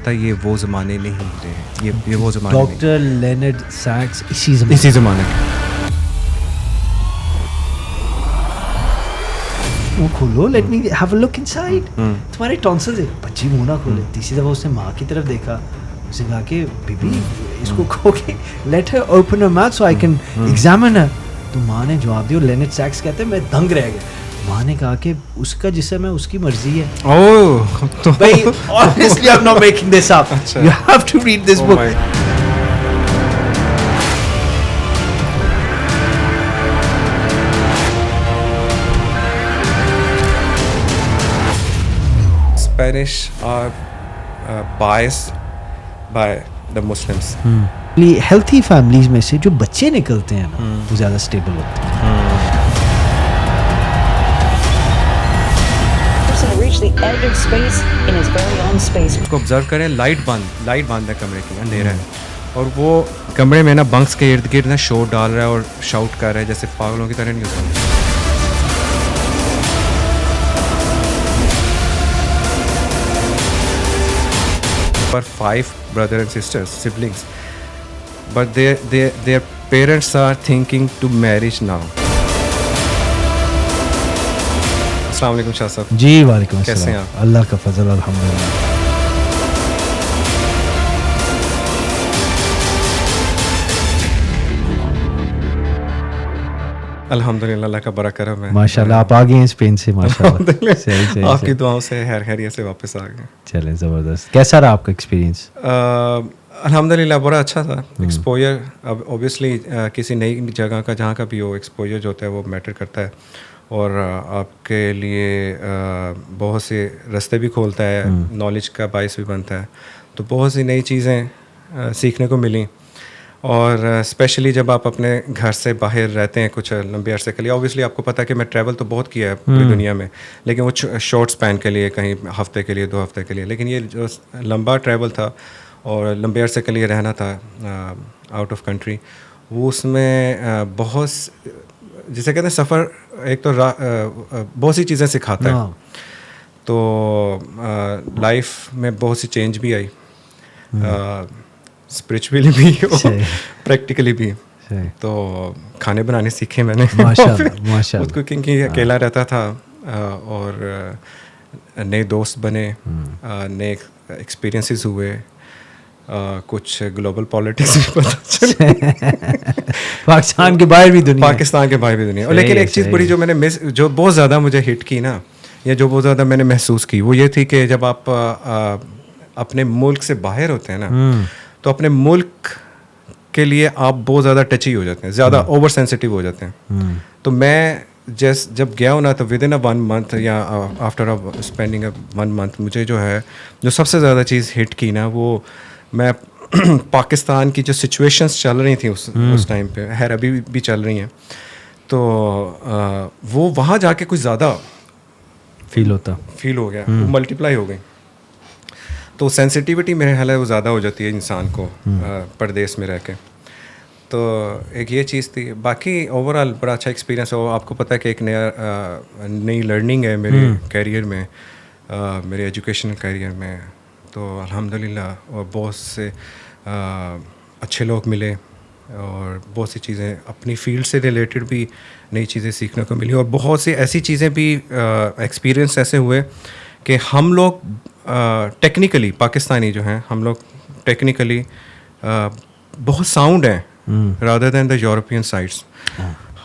تھا یہ وہ زمانے نہیں رہے, یہ وہ زمانے نہیں. ڈاکٹر لینارڈ سیکس اسی زمانے کے. وہ کھولو, let me have a look inside. تمہارے ٹونسلز, بچی منہ نہ کھولے. تیسری دفعہ اس نے ماں کی طرف دیکھا, اسے کہا کہ بیبی اس کو کہو کہ let her open her mouth so I can examine her. تو ماں نے جواب دیا, لینارڈ سیکس کہتے ہیں میں دنگ رہ گیا. ماں نے کہا کہ اس کا جسم ہے, اس کی مرضی ہے. اوہ بھائی honestly I'm not making this up. You have to read this book. Spanish are biased by the Muslims. Healthy families میں سے جو بچے نکلتے ہیں نا وہ زیادہ اسٹیبل ہوتے ہیں. اس کو آبزرو کریں, لائٹ بند ہے کمرے کی, اندھیرا ہے, اور وہ کمرے میں نا بنکس کے ارد گرد نا شور ڈال رہا ہے اور شاؤٹ کر رہا ہے جیسے پاگلوں کی طرح. نہیں ہوتا. پر 5 brothers and sisters, siblings, but their parents are thinking to marriage now. السلام علیکم شاہ صاحب. جی وعلیکم السلام. کیسے ہیں آپ؟ اللہ کا فضل الحمدللہ. الحمدللہ, اللہ کا بڑا کرم ہے. ماشاء اللہ آپ آ گئے ہیں اسپین سے. ماشاء اللہ صحیح آپ کی دعاؤں سے خیریت سے واپس آ گئے. چلیں زبردست. کیسا رہا آپ کا ایکسپیرینس؟ الحمدللہ بڑا اچھا تھا. ایکسپوجر اب اوبیسلی کسی نئی جگہ کا جہاں کا بھی ہو, ایکسپوجر جو ہوتا ہے وہ میٹر کرتا ہے, اور آپ کے لیے بہت سے راستے بھی کھولتا ہے, نالج کا باعث بھی بنتا ہے. تو بہت سی نئی چیزیں سیکھنے کو ملیں, اور اسپیشلی جب آپ اپنے گھر سے باہر رہتے ہیں کچھ لمبے عرصے کے لیے. اوبیسلی آپ کو پتہ ہے کہ میں ٹریول تو بہت کیا ہے پوری دنیا میں, لیکن وہ شارٹ اسپین کے لیے, کہیں ہفتے کے لیے 2 ہفتے کے لیے. لیکن یہ جو لمبا ٹریول تھا اور لمبے عرصے کے لیے رہنا تھا آؤٹ آف کنٹری, وہ اس میں بہت جسے کہتے ہیں سفر ایک تو بہت سی چیزیں سکھاتا ہے. تو لائف میں بہت سی چینج بھی آئی, اسپرچولی بھی اور پریکٹیکلی بھی. تو کھانے بنانے سیکھے میں نے, خود کوکنگ کی, اکیلا رہتا تھا, اور نئے دوست بنے, نئے ایکسپیرئنسز ہوئے, کچھ گلوبل پالیٹکس بھی پتہ چلے, پاکستان کے باہر بھی دنیا. لیکن ایک چیز بڑی جو میں نے جو بہت زیادہ مجھے ہٹ کی نا, یا جو بہت زیادہ میں نے محسوس کی, وہ یہ تھی کہ جب آپ اپنے ملک سے باہر ہوتے ہیں نا, تو اپنے ملک کے لیے آپ بہت زیادہ ٹچی ہو جاتے ہیں, زیادہ اوور سینسٹیو ہو جاتے ہیں. تو میں جب گیا ہوں نا, تو ود ان 1 month یا آفٹر اسپینڈنگ 1 month مجھے جو ہے جو سب سے زیادہ چیز ہٹ کی نا, وہ میں پاکستان کی جو سچویشنس چل رہی تھیں اس ٹائم پہ, خیر ابھی بھی چل رہی ہیں, تو وہ وہاں جا کے کچھ زیادہ فیل ہو گیا, وہ ملٹیپلائی ہو گئی. تو سینسٹیوٹی میرے خیال ہے وہ زیادہ ہو جاتی ہے انسان کو پردیس میں رہ کے. تو ایک یہ چیز تھی. باقی اوور آل بڑا اچھا ایکسپیرینس ہو. آپ کو پتہ ہے کہ ایک نئی لرننگ ہے میرے کیریئر میں, میرے ایجوکیشنل کیریئر میں. تو الحمدللہ, اور بہت سے اچھے لوگ ملے, اور بہت سی چیزیں اپنی فیلڈ سے ریلیٹڈ بھی نئی چیزیں سیکھنے کو ملی, اور بہت سی ایسی چیزیں بھی ایکسپیرئنس ایسے ہوئے کہ ہم لوگ ٹیکنیکلی, پاکستانی جو ہیں ہم لوگ ٹیکنیکلی بہت ساؤنڈ ہیں rather than the European sides.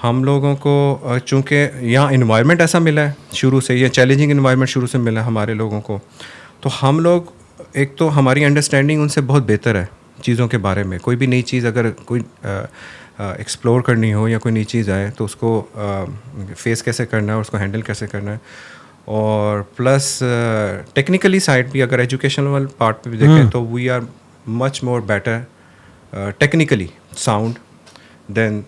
ہم لوگوں کو چونکہ یہاں انوائرمنٹ ایسا ملا ہے شروع سے, یہ چیلنجنگ انوائرمنٹ شروع سے ملا ہے ہمارے لوگوں کو, تو ہم لوگ ایک تو ہماری انڈرسٹینڈنگ ان سے بہت بہتر ہے چیزوں کے بارے میں. کوئی بھی نئی چیز اگر کوئی ایکسپلور کرنی ہو یا کوئی نئی چیز آئے, تو اس کو فیس کیسے کرنا ہے, اس کو ہینڈل کیسے کرنا ہے. اور پلس ٹیکنیکلی سائڈ بھی اگر ایجوکیشنل پارٹ پہ بھی دیکھیں تو we are much more better technically sound than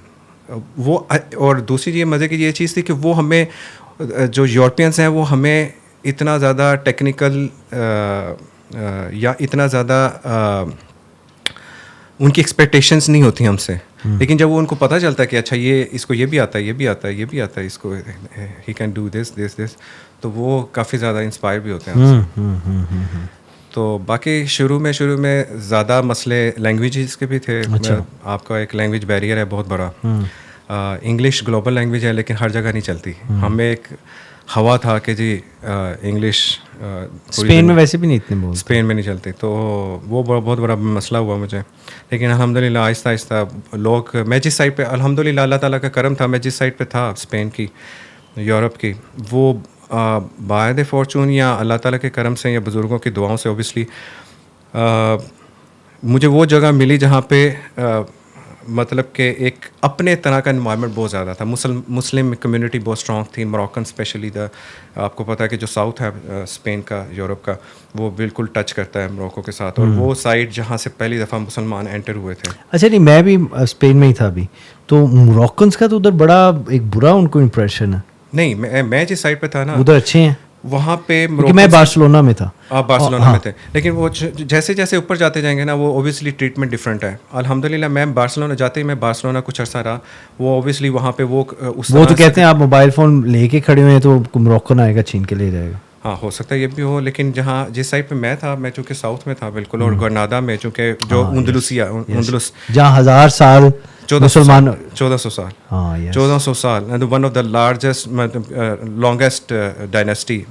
وہ. اور دوسری یہ مزے کی یہ چیز تھی کہ وہ ہمیں جو یورپینس ہیں وہ ہمیں اتنا زیادہ ٹیکنیکل یا اتنا زیادہ ان کی ایکسپیکٹیشنس نہیں ہوتی ہم سے. لیکن جب وہ ان کو پتہ چلتا ہے کہ اچھا یہ اس کو یہ بھی آتا ہے, یہ بھی آتا ہے, یہ بھی آتا ہے, اس کو ہی کین ڈو دس دس دس, تو وہ کافی زیادہ انسپائر بھی ہوتے ہیں ہم سے. تو باقی شروع میں زیادہ مسئلے لینگویجز کے بھی تھے. آپ کا ایک لینگویج بیریئر ہے بہت بڑا. انگلش گلوبل لینگویج ہے لیکن ہر جگہ نہیں چلتی. ہمیں ایک ہوا تھا کہ جی انگلش اسپین میں ویسے بھی نہیں اتنے بولتے, اسپین میں نہیں چلتی, تو وہ بہت بڑا مسئلہ ہوا مجھے. لیکن الحمدللہ آہستہ آہستہ لوگ, میں جس سائڈ پہ الحمدللہ اللہ تعالیٰ کا کرم تھا, میں جس سائڈ پہ تھا اسپین کی, یورپ کی, وہ باعث فارچون یا اللہ تعالیٰ کے کرم سے یا بزرگوں کی دعاؤں سے اوبیسلی مجھے وہ جگہ ملی جہاں پہ مطلب کہ ایک اپنے طرح کا انوائرمنٹ بہت زیادہ تھا. مسلم کمیونٹی بہت اسٹرانگ تھی, موراکن اسپیشلی. آپ کو پتہ ہے کہ جو ساؤتھ ہے اسپین کا, یورپ کا, وہ بالکل ٹچ کرتا ہے موراکو کے ساتھ, اور وہ سائڈ جہاں سے پہلی دفعہ مسلمان انٹر ہوئے تھے. اچھا نہیں, میں بھی اسپین میں ہی تھا ابھی, تو موراکنس کا تو ادھر بڑا ایک برا ان کو امپریشن ہے. نہیں, میں جس سائڈ پہ تھا نا ادھر اچھے ہیں, وہاں پہ میں بارسلونا میں تھا. آپ بارسلونا میں تھے, لیکن وہ جیسے جیسے اوپر جاتے جائیں گے نا, وہ اوبیسلی ٹریٹمنٹ ڈفرینٹ ہے. الحمدللہ میں بارسلونا جاتے ہی, میں بارسلونا کچھ عرصہ رہا, وہ اوبیسلی وہاں پہ وہ تو کہتے ہیں آپ موبائل فون لے کے کھڑے ہوئے ہیں تو موراکن آئے گا چھین کے لے جائے گا. ہاں ہو سکتا ہے یہ بھی ہو, لیکن جس سائڈ پہ میں تھا, میں چونکہ ساؤتھ میں تھا بالکل, اور گرنادا میں چونکہ جو اندلس جہاں 1000 سال 1400 سال, one of the largest longest dynasty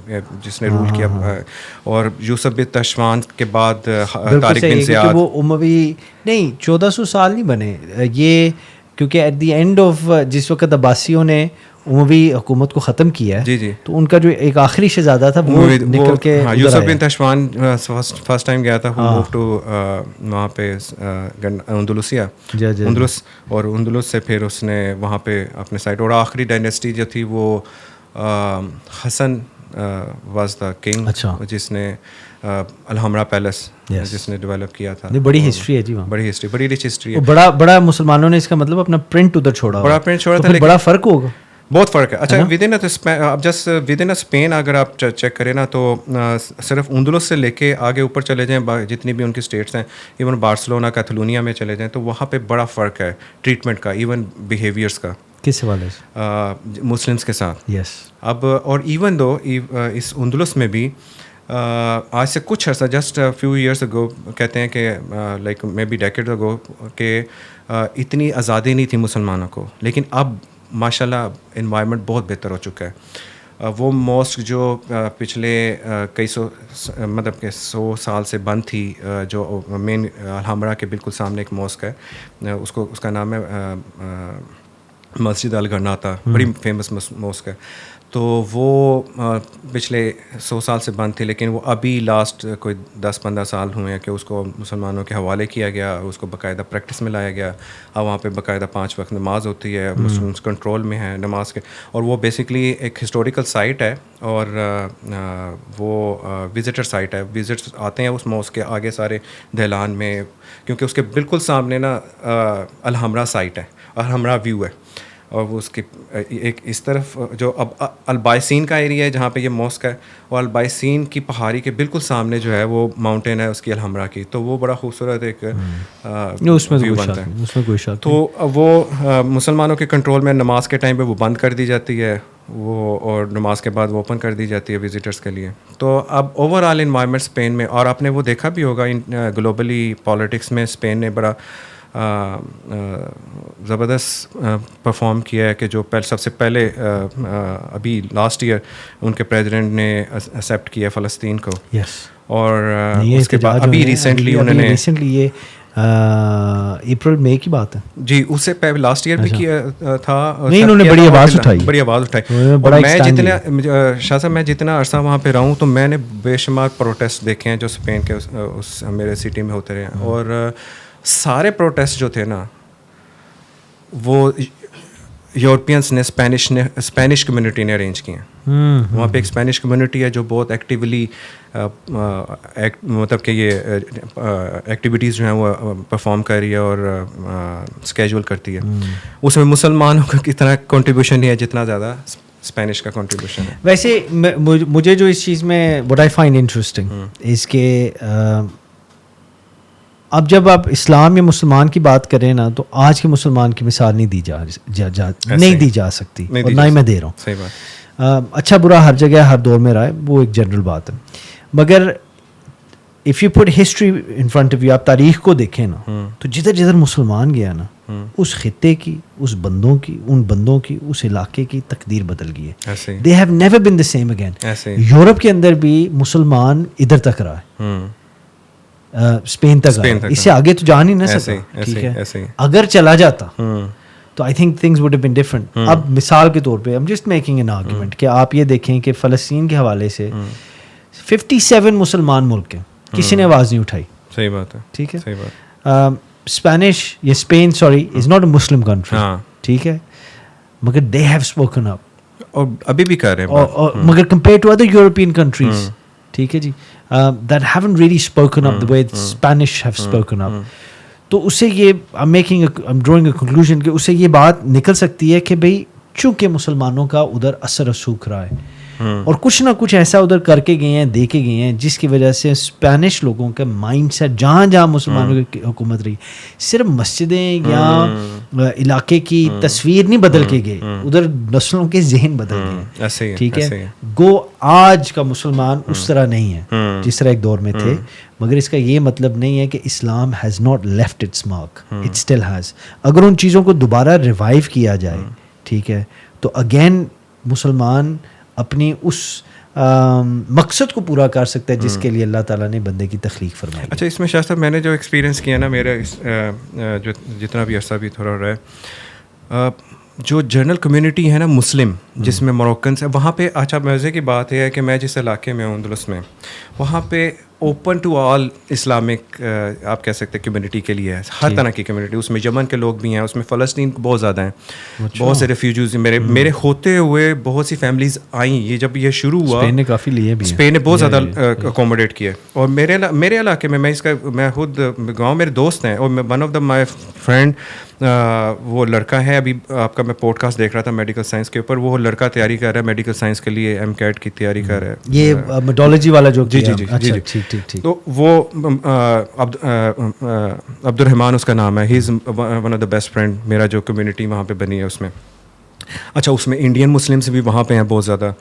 جس نے رول کیا, اور یوسف بن تشفان کے بعد طارق بن زیاد. وہ اموی نہیں 1400 سال نہیں بنے یہ, کیونکہ ایٹ دی اینڈ آف جس وقت عباسیوں نے اموی حکومت کو ختم کیا ہے, جی, تو ان کا جو ایک آخری شہزادہ تھا وہ نکل کے یوسف بن تشفان فرسٹ ٹائم گیا تھا, موو ٹو وہاں پہ اندلس, اور اندلس سے پھر اس نے وہاں پہ اپنے سائڈ, اور آخری ڈائنیسٹی جو تھی وہ حسن واز دا کنگ, جس نے الحمرا پیلس جس نے ڈیولپ کیا تھا. بڑی ہسٹری ہے جی وہاں, بڑی ہسٹری, بڑی رچ ہسٹری ہے. بڑا مسلمانوں نے اس کا مطلب اپنا پرنٹ ادھر چھوڑا, بڑا پرنٹ چھوڑا تھا, بڑا فرق ہوگا, بہت فرق ہے. اچھا ود ان اسپین اگر آپ چیک کریں نا, تو صرف اندلس سے لے کے آگے اوپر چلے جائیں, جتنی بھی ان کی اسٹیٹس ہیں, ایون بارسلونا کیتالونیا میں چلے جائیں, تو وہاں پہ بڑا فرق ہے ٹریٹمنٹ کا, ایون بیہیویئرس کا. کس حوالے سے؟ مسلمس کے ساتھ. یس. اب اور ایون دو اس اندلس میں بھی آج سے کچھ عرصہ, جسٹ فیو ایئرس اگو, کہتے ہیں کہ لائک مے بی ڈیکیڈ اگو, کہ اتنی آزادی نہیں تھی مسلمانوں کو, لیکن اب ماشاء اللہ انوائرمنٹ بہت بہتر ہو چکا ہے. وہ موسک جو پچھلے کئی مطلب کہ 100 سال سے بند تھی, جو مین الحمرا کے بالکل سامنے ایک موسک ہے, اس کا نام ہے مسجد الگرناطہ, بڑی فیمس موسک ہے. تو وہ پچھلے 100 سال سے بند تھی, لیکن وہ ابھی لاسٹ کوئی 10-15 سال ہوئے ہیں کہ اس کو مسلمانوں کے حوالے کیا گیا, اس کو باقاعدہ پریکٹس میں لایا گیا. اب وہاں پہ باقاعدہ 5 وقت نماز ہوتی ہے, مسلمس کنٹرول میں ہے نماز کے, اور وہ بیسکلی ایک ہسٹوریکل سائٹ ہے, اور وہ وزٹر سائٹ ہے. وزٹرس آتے ہیں اس موسک کے آگے سارے دہلان میں, کیونکہ اس کے بالکل سامنے نا الحمرا سائٹ ہے, الحمرا ویو ہے, اور وہ اس کی ایک اس طرف جو اب البائسین کا ایریا ہے جہاں پہ یہ موسک ہے, اور البائسین کی پہاڑی کے بالکل سامنے جو ہے وہ ماؤنٹین ہے اس کی الحمرا کی, تو وہ بڑا خوبصورت ایک ویو بنتا ہے. تو وہ مسلمانوں کے کنٹرول میں, نماز کے ٹائم پہ وہ بند کر دی جاتی ہے وہ, اور نماز کے بعد وہ اوپن کر دی جاتی ہے وزٹرس کے لیے. تو اب اوور آل انوائرمنٹ اسپین میں, اور آپ نے وہ دیکھا بھی ہوگا گلوبلی پالیٹکس میں, اسپین نے بڑا زبردست پرفارم کیا ہے, کہ جو سب سے پہلے ابھی لاسٹ ایئر ان کے پریزیڈنٹ نے ایکسیپٹ کیا فلسطین کو. یس. اور اس کے بعد ابھی ریسنٹلی انہوں نے یہ اپریل مئی کی بات ہے جی, اس سے پہلے لاسٹ ایئر بھی کیا تھا. نہیں, انہوں نے بڑی آواز اٹھائی. اور میں جتنا شاہ صاحب میں جتنا عرصہ وہاں پہ رہا ہوں, تو میں نے بے شمار پروٹیسٹ دیکھے ہیں جو اسپین کے اس میرے سٹی میں ہوتے رہے ہیں, اور سارے پروٹیسٹ جو تھے نا وہ یورپینس نے اسپینش کمیونٹی نے ارینج کیے ہیں. وہاں پہ ایک اسپینش کمیونٹی ہے جو بہت ایکٹیولی مطلب کہ یہ ایکٹیویٹیز جو ہیں وہ پرفارم کر رہی ہے اور اسکیجول کرتی ہے. اس میں مسلمانوں کا کتنا کنٹریبیوشن نہیں ہے جتنا زیادہ اسپینش کا کنٹریبیوشن ہے. ویسے مجھے جو اس چیز میں وٹ آئی فائنڈ انٹرسٹنگ اس کے, اب جب آپ اسلام یا مسلمان کی بات کریں نا, تو آج کے مسلمان کی مثال نہیں دی جا سکتی, اور نہ ہی میں دے رہا ہوں. صحیح بات. اچھا برا ہر جگہ ہر دور میں رہا ہے, وہ ایک جنرل بات ہے, مگر if you put history in front of you, آپ تاریخ کو دیکھیں نا تو جدھر جدھر مسلمان گیا نا اس خطے کی, اس بندوں کی, ان بندوں کی, اس علاقے کی تقدیر بدل گئی ہے. they have never been the same again. Europe کے اندر بھی مسلمان ادھر تک رہا ہے, اسپین تک رہا, اس سے آگے تو جا نہیں نہ سکتا. ٹھیک ہے, اگر چلا جاتا تو I think things would have been different. اب مثال کے طور پہ am just making an argument کہ آپ یہ دیکھیں کہ فلسطین کے حوالے سے 57 مسلمان ملک ہیں, کسی نے آواز نہیں اٹھائی. صحیح بات ہے. ٹھیک ہے, اسپینش یا Spain sorry is not a Muslim country. ٹھیک ہے, مگر دے ہیو اسپوکن اپ, اور ابھی بھی کر رہے ہیں, مگر compare to other European countries, ٹھیک ہے جی, that haven't really spoken up the way Spanish have spoken up. تو اس سے یہ I'm drawing a conclusion کہ اس سے یہ بات نکل سکتی ہے کہ بھئی چونکہ مسلمانوں کا ادھر اثر رسوخ رہا ہے اور کچھ نہ کچھ ایسا ادھر کر کے گئے ہیں, دے کے گئے ہیں, جس کی وجہ سے اسپینش لوگوں کا مائنڈ سیٹ جہاں جہاں مسلمانوں کی حکومت رہی, صرف مسجدیں یا علاقے کی تصویر نہیں بدل کے گئے, ادھر نسلوں کے ذہن بدل گئے. ٹھیک ہے, گو آج کا مسلمان اس طرح نہیں ہے جس طرح ایک دور میں تھے, مگر اس کا یہ مطلب نہیں ہے کہ Islam has not left its mark, it still has. اگر ان چیزوں کو دوبارہ ریوائیو کیا جائے, ٹھیک ہے, تو اگین مسلمان اپنی اس مقصد کو پورا کر سکتا ہے جس کے لیے اللہ تعالیٰ نے بندے کی تخلیق فرمائی. اچھا, اس میں شاہ صاحب میں نے جو ایکسپیرینس کیا نا, میرا جو جتنا بھی عرصہ بھی تھوڑا ہو رہا ہے, جو جنرل کمیونٹی ہے نا مسلم, جس میں موروکنس ہے, وہاں پہ اچھا مزے کی بات یہ ہے کہ میں جس علاقے میں ہوں اندلس میں, وہاں پہ اوپن ٹو آل اسلامک آپ کہہ سکتے ہیں کمیونٹی کے لیے ہے, ہر طرح کی کمیونٹی. اس میں یمن کے لوگ بھی ہیں, اس میں فلسطین بہت زیادہ ہیں, بہت سے ریفیوجیز میرے ہوتے ہوئے بہت سی فیملیز آئیں. یہ جب یہ شروع ہوا اسپین نے کافی لیے بھی, اسپین نے بہت زیادہ اکوموڈیٹ کیا. اور میرے علاقے میں میں خود گاؤں میرے دوست ہیں, اور one of the my friend وہ لڑکا ہے, ابھی آپ کا میں پوڈ کاسٹ دیکھ رہا تھا میڈیکل سائنس کے اوپر, وہ لڑکا تیاری کر رہا ہے میڈیکل سائنس کے لیے, ایم کیٹ کی تیاری کر رہا ہے, یہ میڈالوجی والا جو. جی جی جی جی. تو وہ عبد الرحمان اس کا نام ہے, he is one of the best friend میرا, جو کمیونٹی وہاں پہ بنی ہے اس میں. اچھا, اس میں انڈین مسلمس بھی وہاں پہ ہیں بہت زیادہ,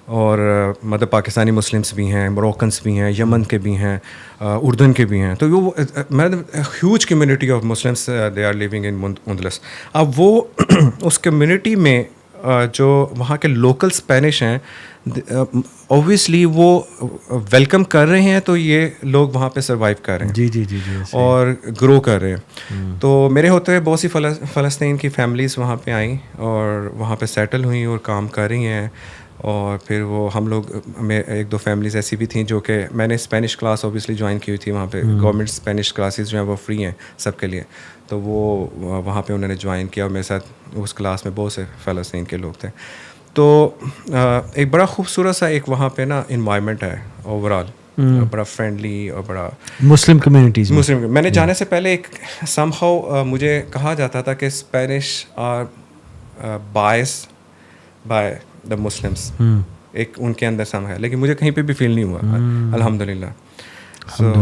اور مطلب پاکستانی مسلمس بھی ہیں, موروکنس بھی ہیں, یمن کے بھی ہیں, اردن کے بھی ہیں. تو وہ huge community of Muslims they are living in Andalus. اب وہ اس کمیونٹی میں جو وہاں کے لوکل اسپینش ہیں, اوبویسلی وہ ویلکم کر رہے ہیں, تو یہ لوگ وہاں پہ سروائیو کر رہے ہیں. جی جی جی جی, اور گرو کر رہے ہیں. تو میرے ہوتے ہوئے بہت سی فلسطین کی فیملیز وہاں پہ آئیں اور وہاں پہ سیٹل ہوئیں اور کام کر رہی ہیں. اور پھر وہ ہم لوگ میں ایک دو فیملیز ایسی بھی تھیں جو کہ میں نے اسپینش کلاس اوبیسلی جوائن کی ہوئی تھی وہاں پہ. گورنمنٹ اسپینش کلاسز جو ہیں وہ فری ہیں سب کے لیے, تو وہ وہاں پہ انہوں نے جوائن کیا, اور میرے ساتھ اس کلاس میں بہت سے فلسطین کے لوگ تھے. تو ایک بڑا خوبصورت سا ایک وہاں پہ نا انوائرمنٹ ہے اوور آل, بڑا فرینڈلی اور بڑا مسلم کمیونٹیز. میں نے جانے سے پہلے ایک سم ہاؤ مجھے کہا جاتا تھا کہ Spanish are biased by the Muslims, ایک ان کے اندر سم ہے, لیکن مجھے کہیں پہ بھی فیل نہیں ہوا, الحمد للہ. سو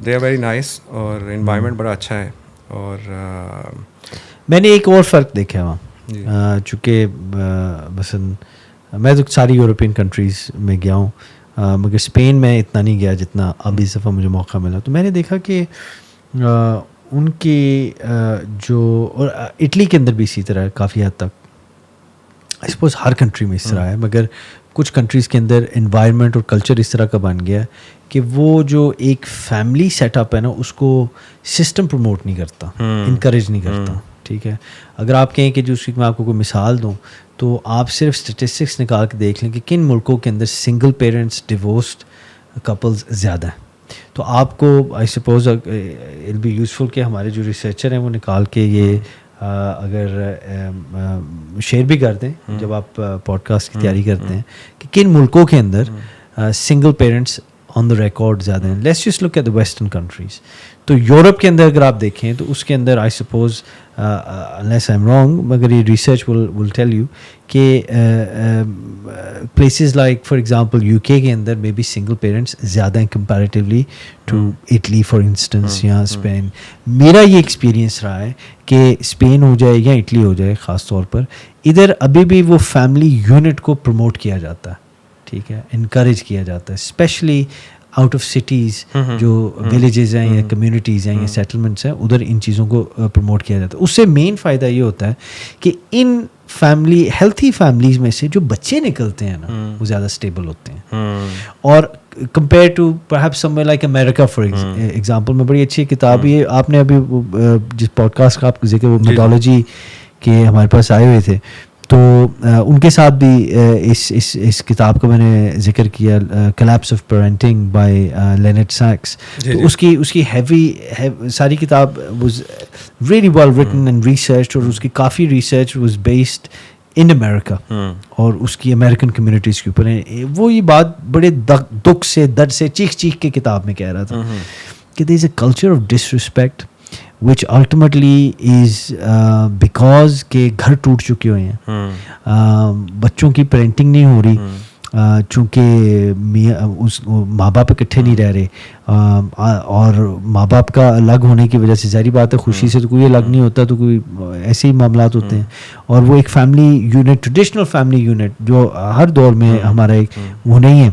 دے آر ویری نائس, اور انوائرمنٹ بڑا اچھا ہے. اور میں نے ایک اور فرق دیکھا وہاں, چونکہ مثلا میں تو ساری یورپین کنٹریز میں گیا ہوں, مگر اسپین میں اتنا نہیں گیا جتنا اب اس دفعہ مجھے موقع ملا. تو میں نے دیکھا کہ ان کی جو, اور اٹلی کے اندر بھی اسی طرح کافی حد تک, آئی سپوز ہر کنٹری میں اس طرح ہے, مگر کچھ کنٹریز کے اندر انوائرمنٹ اور کلچر اس طرح کا بن گیا کہ وہ جو ایک فیملی سیٹ اپ ہے نا, اس کو سسٹم پروموٹ نہیں کرتا, انکریج نہیں کرتا. ٹھیک ہے, اگر آپ کہیں کہ جو اس کی میں آپ کو کوئی مثال دوں, تو آپ صرف اسٹیٹسٹکس نکال کے دیکھ لیں کہ کن ملکوں کے اندر سنگل پیرنٹس ڈیورسڈ کپلز زیادہ ہیں. تو آپ کو I suppose it be useful کہ ہمارے جو ریسرچر ہیں وہ نکال کے یہ اگر شیئر بھی کر دیں جب آپ پوڈ کاسٹ کی تیاری کرتے ہیں کہ کن ملکوں کے اندر single parents on the record زیادہ ہیں. Let's just look at the western countries. تو یورپ کے اندر اگر آپ دیکھیں تو اس کے اندر I suppose unless I'm wrong, مگر یہ ریسرچ will tell you کہ places like for example UK کے اندر میں بھی single parents زیادہ ہیں comparatively to Italy for instance یا اسپین. میرا یہ ایکسپیرینس رہا ہے کہ اسپین ہو جائے یا اٹلی ہو جائے, خاص طور پر ادھر ابھی بھی وہ فیملی یونٹ کو پروموٹ کیا جاتا ہے, ٹھیک ہے, انکریج کیا جاتا ہے, اسپیشلی آؤٹ آف سٹیز جو ولیجز ہیں یا کمیونٹیز ہیں یا سیٹلمنٹس ہیں ادھر ان چیزوں کو پروموٹ کیا جاتا ہے. اس سے مین فائدہ یہ ہوتا ہے کہ ان فیملی ہیلتھی فیملیز میں سے جو بچے نکلتے ہیں نا وہ زیادہ اسٹیبل ہوتے ہیں. اور compare to perhaps somewhere like America for example میں بڑی اچھی کتاب یہ آپ نے ابھی جس پوڈ کاسٹ کا آپ کا ذکر وہ میتھولوجی کے ہمارے پاس آئے ہوئے تھے تو ان کے ساتھ بھی اس کتاب کا میں نے ذکر کیا collapse of parenting by Leonard Sax. تو اس کی ہیوی ساری کتاب was really well written and research اور اس کی کافی research was based in America اور اس کی امریکن کمیونٹیز کے اوپر. وہ یہ بات بڑے دکھ سے درد سے چیخ کے کتاب میں کہہ رہا تھا کہ there is a culture of disrespect which ultimately is because کہ گھر ٹوٹ چکے ہوئے ہیں, بچوں کی پیرنٹنگ نہیں ہو رہی چونکہ ماں باپ اکٹھے نہیں رہ رہے, اور ماں باپ کا الگ ہونے کی وجہ سے ظاہری بات ہے خوشی سے تو کوئی الگ نہیں ہوتا, تو کوئی ایسے ہی معاملات ہوتے ہیں. اور وہ ایک family unit, traditional family unit جو ہر دور میں ہمارا ایک وہ نہیں ہے,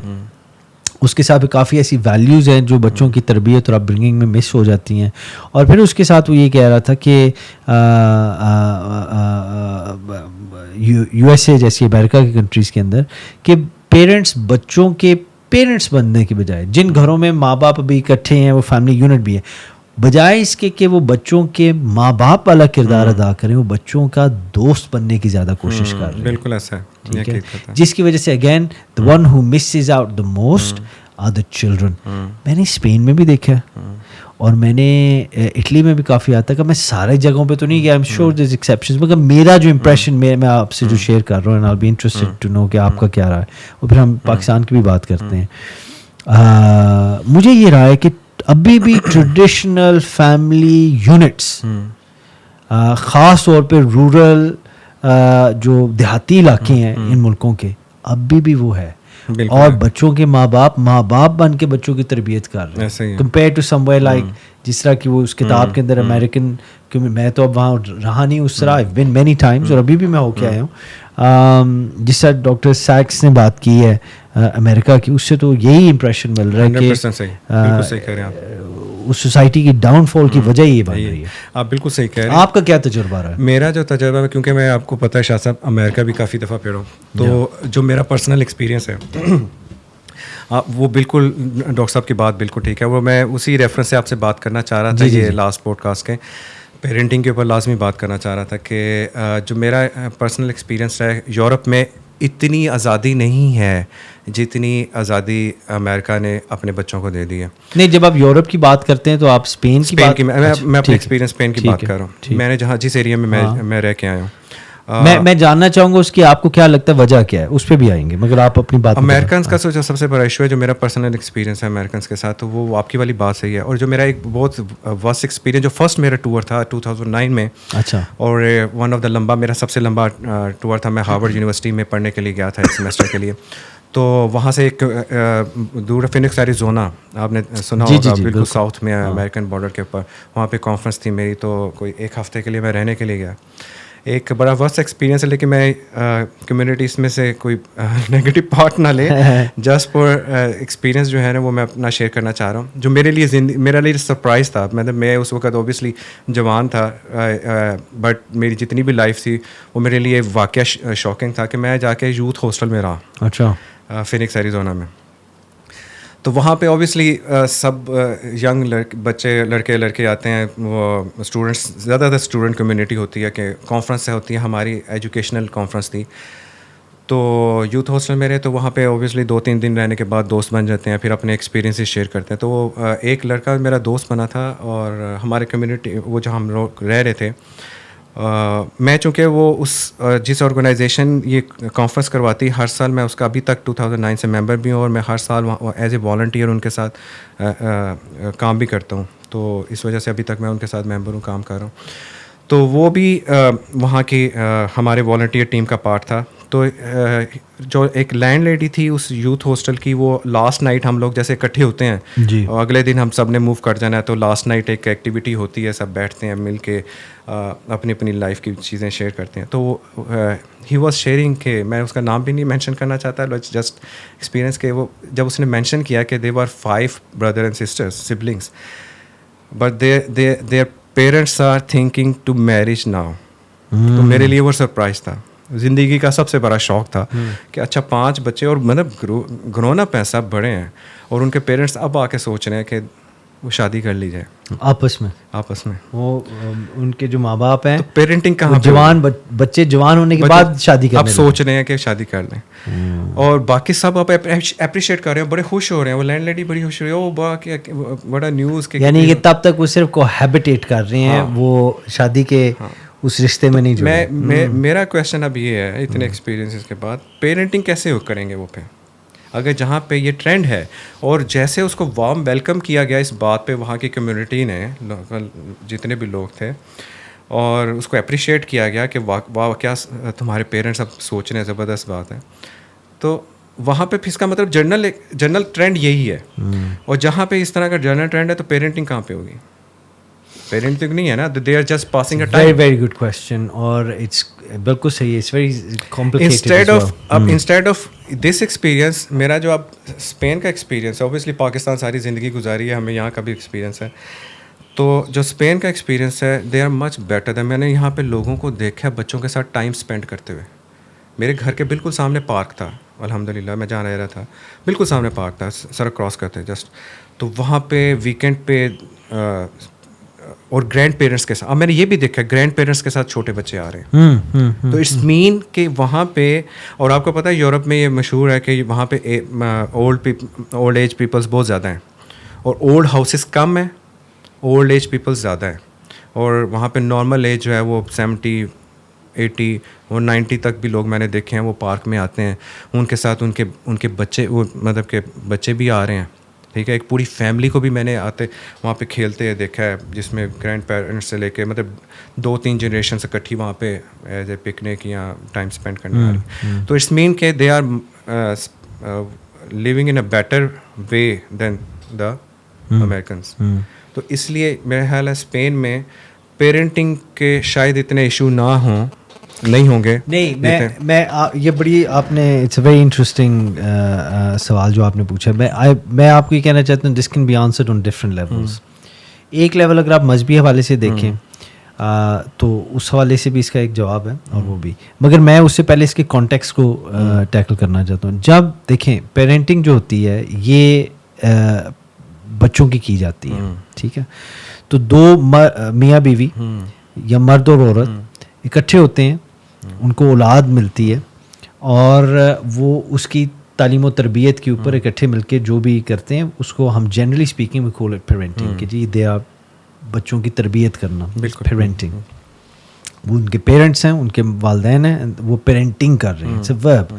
اس کے ساتھ کافی ایسی ویلیوز ہیں جو بچوں کی تربیت اور اپ برنگنگ میں مس ہو جاتی ہیں. اور پھر اس کے ساتھ وہ یہ کہہ رہا تھا کہ یو ایس اے جیسی امریکہ کی کنٹریز کے اندر کہ پیرنٹس بچوں کے پیرنٹس بننے کے بجائے, جن گھروں میں ماں باپ بھی اکٹھے ہیں وہ فیملی یونٹ بھی ہے, بجائے اس کے کہ وہ بچوں کے ماں باپ والا کردار ادا کریں وہ بچوں کا دوست بننے کی زیادہ کوشش کر رہے ہیں. بالکل ایسا ہے, ٹھیک ہے, جس کی وجہ سے again the one who misses out the most are the children. میں نے اسپین میں بھی دیکھا اور میں نے اٹلی میں بھی کافی آتا کہ میں سارے جگہوں پہ تو نہیں گیا, I'm sure there's exceptions, مگر میرا جو امپریشن میں آپ سے جو شیئر کر رہا ہوں and I'll be interested to know کہ آپ کا کیا رہا ہے, اور پھر ہم پاکستان کی بھی بات کرتے ہیں. مجھے یہ رہا ہے کہ ابھی بھی ٹریڈیشنل فیملی یونٹس خاص طور پہ رورل جو دیہاتی علاقے ہیں ان ملکوں کے ابھی بھی وہ ہے, اور بچوں کے ماں باپ بن کے بچوں کی تربیت کر رہے ہیں compare to somewhere like جس طرح کی وہ اس کتاب کے اندر امریکن, کیونکہ میں تو اب وہاں رہا نہیں اس طرح, I've been many times اور ابھی بھی میں ہو کے آیا ہوں, جس طرح ڈاکٹر سیکس نے بات کی ہے امریکہ کی, اس سے تو یہی امپریشن مل رہا ہے کہ اس سوسائٹی کی ڈاؤن فال کی وجہ یہ بن رہی ہے. آپ بالکل صحیح کہہ رہے ہیں. آپ کا کیا تجربہ رہا ہے؟ میرا جو تجربہ ہے, کیونکہ میں آپ کو پتہ ہے شاہ صاحب امریکہ بھی کافی دفعہ پھرا ہوں, تو جو میرا پرسنل ایکسپیرینس ہے وہ بالکل ڈاکٹر صاحب کی بات بالکل ٹھیک ہے, وہ میں اسی ریفرنس سے آپ سے بات کرنا چاہ رہا تھا. یہ لاسٹ پوڈ کاسٹ کے پیرنٹنگ کے اوپر لازمی بات کرنا چاہ رہا تھا کہ جو میرا پرسنل ایکسپیرینس ہے, یورپ میں اتنی آزادی نہیں ہے جتنی آزادی امریکہ نے اپنے بچوں کو دے دی ہے. نہیں, جب آپ یورپ کی بات کرتے ہیں تو آپ اسپین کی میں اپنے ایکسپیرینس اسپین کی بات کر رہا ہوں. میں نے جہاں جس ایریا میں میں رہ کے آیا ہوں, میں جاننا چاہوں گا اس کی آپ کو کیا لگتا ہے وجہ کیا ہے, اس پہ بھی آئیں گے, مگر آپ اپنی بات. امریکنس کا جو سب سے بڑا ایشو ہے جو میرا پرسنل ایکسپیرینس ہے امریکنس کے ساتھ, تو وہ آپ کی والی بات صحیح ہے. اور جو میرا ایک بہت واسٹ ایکسپیرینس, جو فرسٹ میرا ٹور تھا 2009 میں, اچھا, اور ون آف دا لمبا, میرا سب سے لمبا ٹور تھا. میں ہارورڈ یونیورسٹی میں پڑھنے کے لیے گیا تھا ایک سیمسٹر کے لیے. تو وہاں سے ایک دور فینکس ایریزونا, آپ نے سنا ہوگا, بالکل ساؤتھ میں امریکن بارڈر کے اوپر, وہاں پہ کانفرنس تھی میری, تو کوئی ایک ہفتے کے لیے میں رہنے کے لیے گیا. ایک بڑا ورسٹ ایکسپیرینس ہے, لیکن میں کمیونٹی اس میں سے کوئی نگیٹو پارٹ نہ لے, جسٹ فار ایکسپیرینس جو ہے نا وہ میں اپنا شیئر کرنا چاہ رہا ہوں. جو میرے لیے میرا لیے سرپرائز تھا, مطلب میں اس وقت اوبیسلی جوان تھا, بٹ میری جتنی بھی لائف تھی وہ میرے لیے واقعہ شاکنگ تھا کہ میں جا کے یوتھ ہاسٹل میں رہا. اچھا, فینکس ایریزونا میں. تو وہاں پہ اوبیسلی سب ینگ بچے لڑکے آتے ہیں, وہ اسٹوڈنٹس, زیادہ تر اسٹوڈنٹ کمیونٹی ہوتی ہے کہ کانفرنس سے ہوتی ہے, ہماری ایجوکیشنل کانفرنس تھی. تو یوتھ ہاسٹل میں رہے, تو وہاں پہ اوبیسلی 2-3 دن رہنے کے بعد دوست بن جاتے ہیں, پھر اپنے ایکسپیرینسز شیئر کرتے ہیں. تو ایک لڑکا میرا دوست بنا تھا, اور ہمارے کمیونٹی وہ جو ہم لوگ رہ رہے تھے, میں چونکہ وہ اس جس آرگنائزیشن یہ کانفرنس کرواتی ہر سال, میں اس کا ابھی تک 2009 سے ممبر بھی ہوں, اور میں ہر سال ایز اے والنٹیئر ان کے ساتھ کام بھی کرتا ہوں. تو اس وجہ سے ابھی تک میں ان کے ساتھ ممبر ہوں, کام کر رہا ہوں. تو وہ بھی وہاں کی ہمارے والنٹیئر ٹیم کا پارٹ تھا. تو جو ایک لینڈ لیڈی تھی اس یوتھ ہاسٹل کی, وہ لاسٹ نائٹ ہم لوگ جیسے اکٹھے ہوتے ہیں جی, اور اگلے دن ہم سب نے موو کر جانا ہے, تو لاسٹ نائٹ ایک ایکٹیویٹی ہوتی ہے, سب بیٹھتے ہیں مل کے اپنی اپنی لائف کی چیزیں شیئر کرتے ہیں. تو ہی واز شیئرنگ کہ میں اس کا نام بھی نہیں مینشن کرنا چاہتا, جسٹ ایکسپیرینس کہ وہ جب اس نے مینشن کیا کہ they are 5 brother and sisters siblings, but their parents are thinking to marriage now. تو میرے لیے وہ سرپرائز تھا, زندگی کا سب سے بڑا شوق تھا کہ اچھا 5 بچے اور مطلب گرونا پیسہ بڑے ہیں, اور ان کے پیرنٹس اب آ کے سوچ رہے ہیں کہ وہ شادی کر لی جائے آپس میں وہ ان کے جو ماں باپ ہیں, تو پیرنٹنگ کہاں جوان بچے جوان ہونے کے بعد شادی کرنے, اب سوچ رہے ہیں کہ شادی کر لیں, اور باقی سب اب اپریشیٹ کر رہے ہیں, بڑے خوش ہو رہے ہیں. وہ لینڈ لیڈی بڑی خوش ہو رہی ہے, وہ بڑا نیوز, یعنی کہ تب تک وہ صرف کوہیبیٹیٹ کر رہے ہیں, وہ شادی کے اس رشتے میں نہیں جڑے. میرا کویشچن اب یہ ہے اتنے ایکسپیرینسز کے بعد, پیرنٹنگ کیسے کریں گے وہ پہ, اگر جہاں پہ یہ ٹرینڈ ہے, اور جیسے اس کو وارم ویلکم کیا گیا اس بات پہ وہاں کی کمیونٹی نے, جتنے بھی لوگ تھے, اور اس کو اپریشیٹ کیا گیا کہ واہ کیا تمہارے پیرنٹس اب سوچ رہے ہیں, زبردست بات ہے. تو وہاں پہ اس کا مطلب جنرل ٹرینڈ یہی ہے, اور جہاں پہ اس طرح کا جنرل ٹرینڈ ہے تو پیرنٹنگ کہاں پہ ہوگی؟ پیرنٹنگ نہیں ہے نا, they are just passing a time. Very good question, اور اٹس بالکل صحیح ہے, it's very complicated. Instead of this experience, میرا جو اب اسپین کا ایکسپیرینس ہے, اوبیسلی پاکستان ساری زندگی گزاری ہے, ہمیں یہاں کا بھی ایکسپیرینس ہے, تو جو اسپین کا ایکسپیرینس ہے they are much better than. میں نے یہاں پہ لوگوں کو دیکھا بچوں کے ساتھ ٹائم اسپینڈ کرتے ہوئے. میرے گھر کے بالکل سامنے پارک تھا, الحمدللہ میں جہاں رہ رہا تھا بالکل سامنے پارک تھا, سڑک کراس کرتے جسٹ, تو وہاں پہ ویکینڈ پہ اور گرینڈ پیرنٹس کے ساتھ, اب میں نے یہ بھی دیکھا گرینڈ پیرنٹس کے ساتھ چھوٹے بچے آ رہے ہیں, تو اٹس مین کہ وہاں پہ, اور آپ کو پتہ ہے یورپ میں یہ مشہور ہے کہ وہاں پہ اولڈ ایج پیپلس بہت زیادہ ہیں, اور اولڈ ہاؤسز کم ہیں, اولڈ ایج پیپلس زیادہ ہیں, اور وہاں پہ نارمل ایج جو ہے وہ 70 80 اور 90 تک بھی لوگ میں نے دیکھے ہیں, وہ پارک میں آتے ہیں, ان کے ساتھ ان کے بچے, وہ مطلب کہ بچے بھی آ رہے ہیں, ٹھیک ہے. ایک پوری فیملی کو بھی میں نے آتے وہاں پہ کھیلتے ہوئے دیکھا ہے, جس میں گرینڈ پیرنٹس سے لے کے مطلب 2-3 جنریشنس اکٹھی وہاں پہ ایز اے پکنک یا ٹائم اسپینڈ کرنے والی. تو اٹس مین کہ they are living in a better way than the Americans. تو اس لیے میرا خیال ہے اسپین میں پیرنٹنگ کے شاید اتنے ایشو نہیں ہوں گے. نہیں, میں یہ بڑی آپ نے اٹس اے ویری انٹرسٹنگ سوال جو آپ نے پوچھا. میں آپ کو یہ کہنا چاہتا ہوں this can be answered on different levels. ایک لیول اگر آپ مذہبی حوالے سے دیکھیں تو اس حوالے سے بھی اس کا ایک جواب ہے, اور وہ بھی, مگر میں اس سے پہلے اس کے کانٹیکسٹ کو ٹیکل کرنا چاہتا ہوں. جب دیکھیں پیرنٹنگ جو ہوتی ہے یہ بچوں کی جاتی ہے, ٹھیک ہے, تو 2 میاں بیوی یا مرد اور عورت اکٹھے ہوتے ہیں, ان کو اولاد ملتی ہے, اور وہ اس کی تعلیم و تربیت کے اوپر اکٹھے مل کے جو بھی کرتے ہیں اس کو ہم generally speaking we call it parenting, کہ جی دے آر بچوں کی تربیت کرنا, پیرنٹنگ. وہ ان کے پیرنٹس ہیں, ان کے والدین ہیں, وہ پیرنٹنگ کر رہے ہیں, اٹس اے ورب.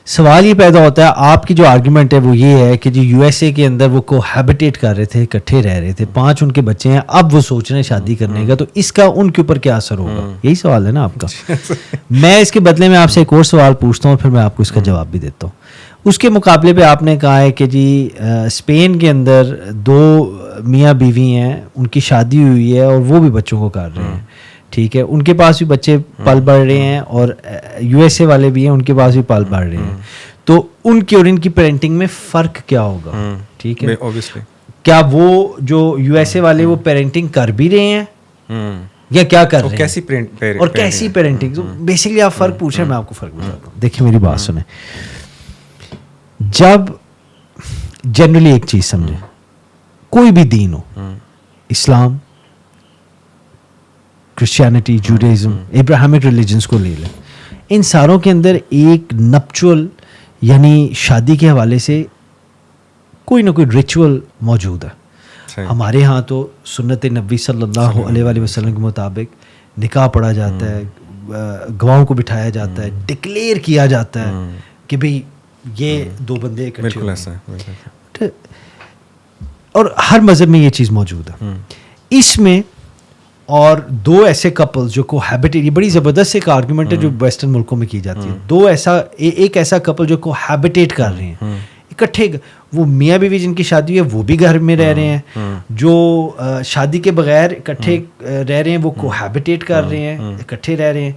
سوال یہ پیدا ہوتا ہے, آپ کی جو آرگیومنٹ ہے وہ یہ ہے کہ جی یو ایس اے کے اندر وہ کوہیبیٹیٹ کر رہے تھے, اکٹھے رہ رہے تھے, 5 ان کے بچے ہیں, اب وہ سوچ رہے ہیں شادی کرنے کا, تو اس کا ان کے اوپر کیا اثر ہوگا؟ یہی سوال ہے نا آپ کا. میں اس کے بدلے میں آپ سے ایک اور سوال پوچھتا ہوں, پھر میں آپ کو اس کا جواب بھی دیتا ہوں. اس کے مقابلے پہ آپ نے کہا ہے کہ جی اسپین کے اندر 2 میاں بیوی ہیں, ان کی شادی ہوئی ہے اور وہ بھی بچوں کو کر رہے ہیں, ٹھیک ہے, ان کے پاس بھی بچے پل بڑھ رہے ہیں, اور یو ایس اے والے بھی ہیں, ان کے پاس بھی پل بڑھ رہے ہیں. تو ان کی اور ان کی پیرنٹنگ میں فرق کیا ہوگا؟ ٹھیک ہے, کیا وہ جو یو ایس اے والے وہ پیرنٹنگ کر بھی رہے ہیں یا کیا کر رہے ہیں, اور کیسی پیرنٹنگ؟ بیسکلی آپ فرق پوچھ رہے ہیں, میں آپ کو فرق بتاتا ہوں. دیکھیں میری بات سنیں, جب جنرلی ایک چیز سمجھیں, کوئی بھی دین ہو, اسلام, کرسچینٹی, جوڈائزم, ابراہمک ریلیجنس کو لے لیں, ان ساروں کے اندر ایک نپچول یعنی شادی کے حوالے سے کوئی نہ کوئی ریچول موجود ہے. ہمارے ہاں تو سنت نبوی صلی اللہ علیہ وآلہ وسلم کے مطابق نکاح پڑھا جاتا ہے, گواہوں کو بٹھایا جاتا ہے, ڈکلیئر کیا جاتا ہے کہ بھئی یہ 2 بندے اکٹھے ہوئے, اور ہر مذہب میں یہ چیز موجود ہے. اس میں اور دو ایسے کپلز جو کوہیبیٹیٹ, یہ بڑی زبردست ایک آرگومنٹ ہے جو ویسٹرن ملکوں میں کی جاتی ہے, ایک ایسا کپل جو کوہیبیٹیٹ کر رہے ہیں اکٹھے, وہ میاں بیوی جن کی شادی ہے وہ بھی گھر میں رہ رہے ہیں, جو شادی کے بغیر اکٹھے رہ رہے ہیں وہ کوہیبیٹیٹ کر رہے ہیں, اکٹھے رہ رہے ہیں,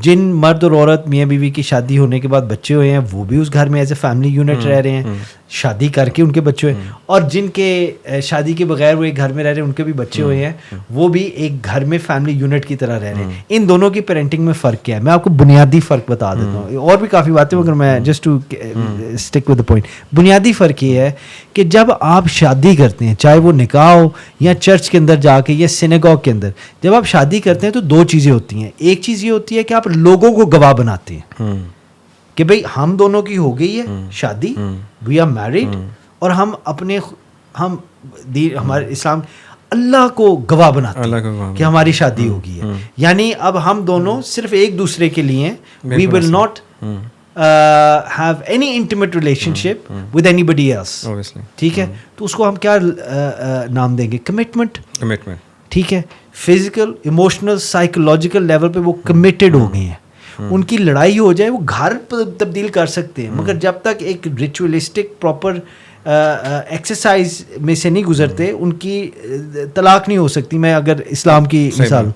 جن مرد اور عورت میاں بیوی کی شادی ہونے کے بعد بچے ہوئے ہیں وہ بھی اس گھر میں ایز اے فیملی یونٹ رہ رہے ہیں, شادی کر کے ان کے بچے ہوئے, اور جن کے شادی کے بغیر وہ ایک گھر میں رہ رہے ہیں ان کے بھی بچے ہوئے ہیں, وہ بھی ایک گھر میں فیملی یونٹ کی طرح رہ رہے ہیں. ان دونوں کی پیرنٹنگ میں فرق کیا ہے, میں آپ کو بنیادی فرق بتا دیتا ہوں, اور بھی کافی باتیں مگر میں just to stick with the point. بنیادی فرق یہ ہے کہ جب آپ شادی کرتے ہیں, چاہے وہ نکاح ہو یا چرچ کے اندر جا کے یا سینیگوگ کے اندر, جب آپ شادی کرتے ہیں تو دو چیزیں ہوتی ہیں. ایک چیز یہ ہوتی ہے کہ آپ لوگوں کو گواہ بناتے ہیں کہ بھئی ہم دونوں کی ہو گئی ہے شادی, وی آر میرڈ, اور ہم اپنے ہمارے اسلام اللہ کو گواہ بناتے ہیں کہ ہماری شادی ہو گئی ہے. یعنی اب ہم دونوں صرف ایک دوسرے کے لیے, we will not have any intimate relationship with anybody else. ٹھیک ہے, تو اس کو ہم کیا نام دیں گے؟ کمٹمنٹ. ٹھیک ہے, فزیکل, ایموشنل, سائیکولوجیکل لیول پہ وہ کمیٹڈ ہو گئے ہیں. ان کی لڑائی ہو جائے وہ گھر تبدیل کر سکتے ہیں, مگر جب تک ایک ریچولیسٹک پراپر ایکسرسائز میں سے نہیں گزرتے ان کی طلاق نہیں ہو سکتی. میں اگر اسلام کی مثال,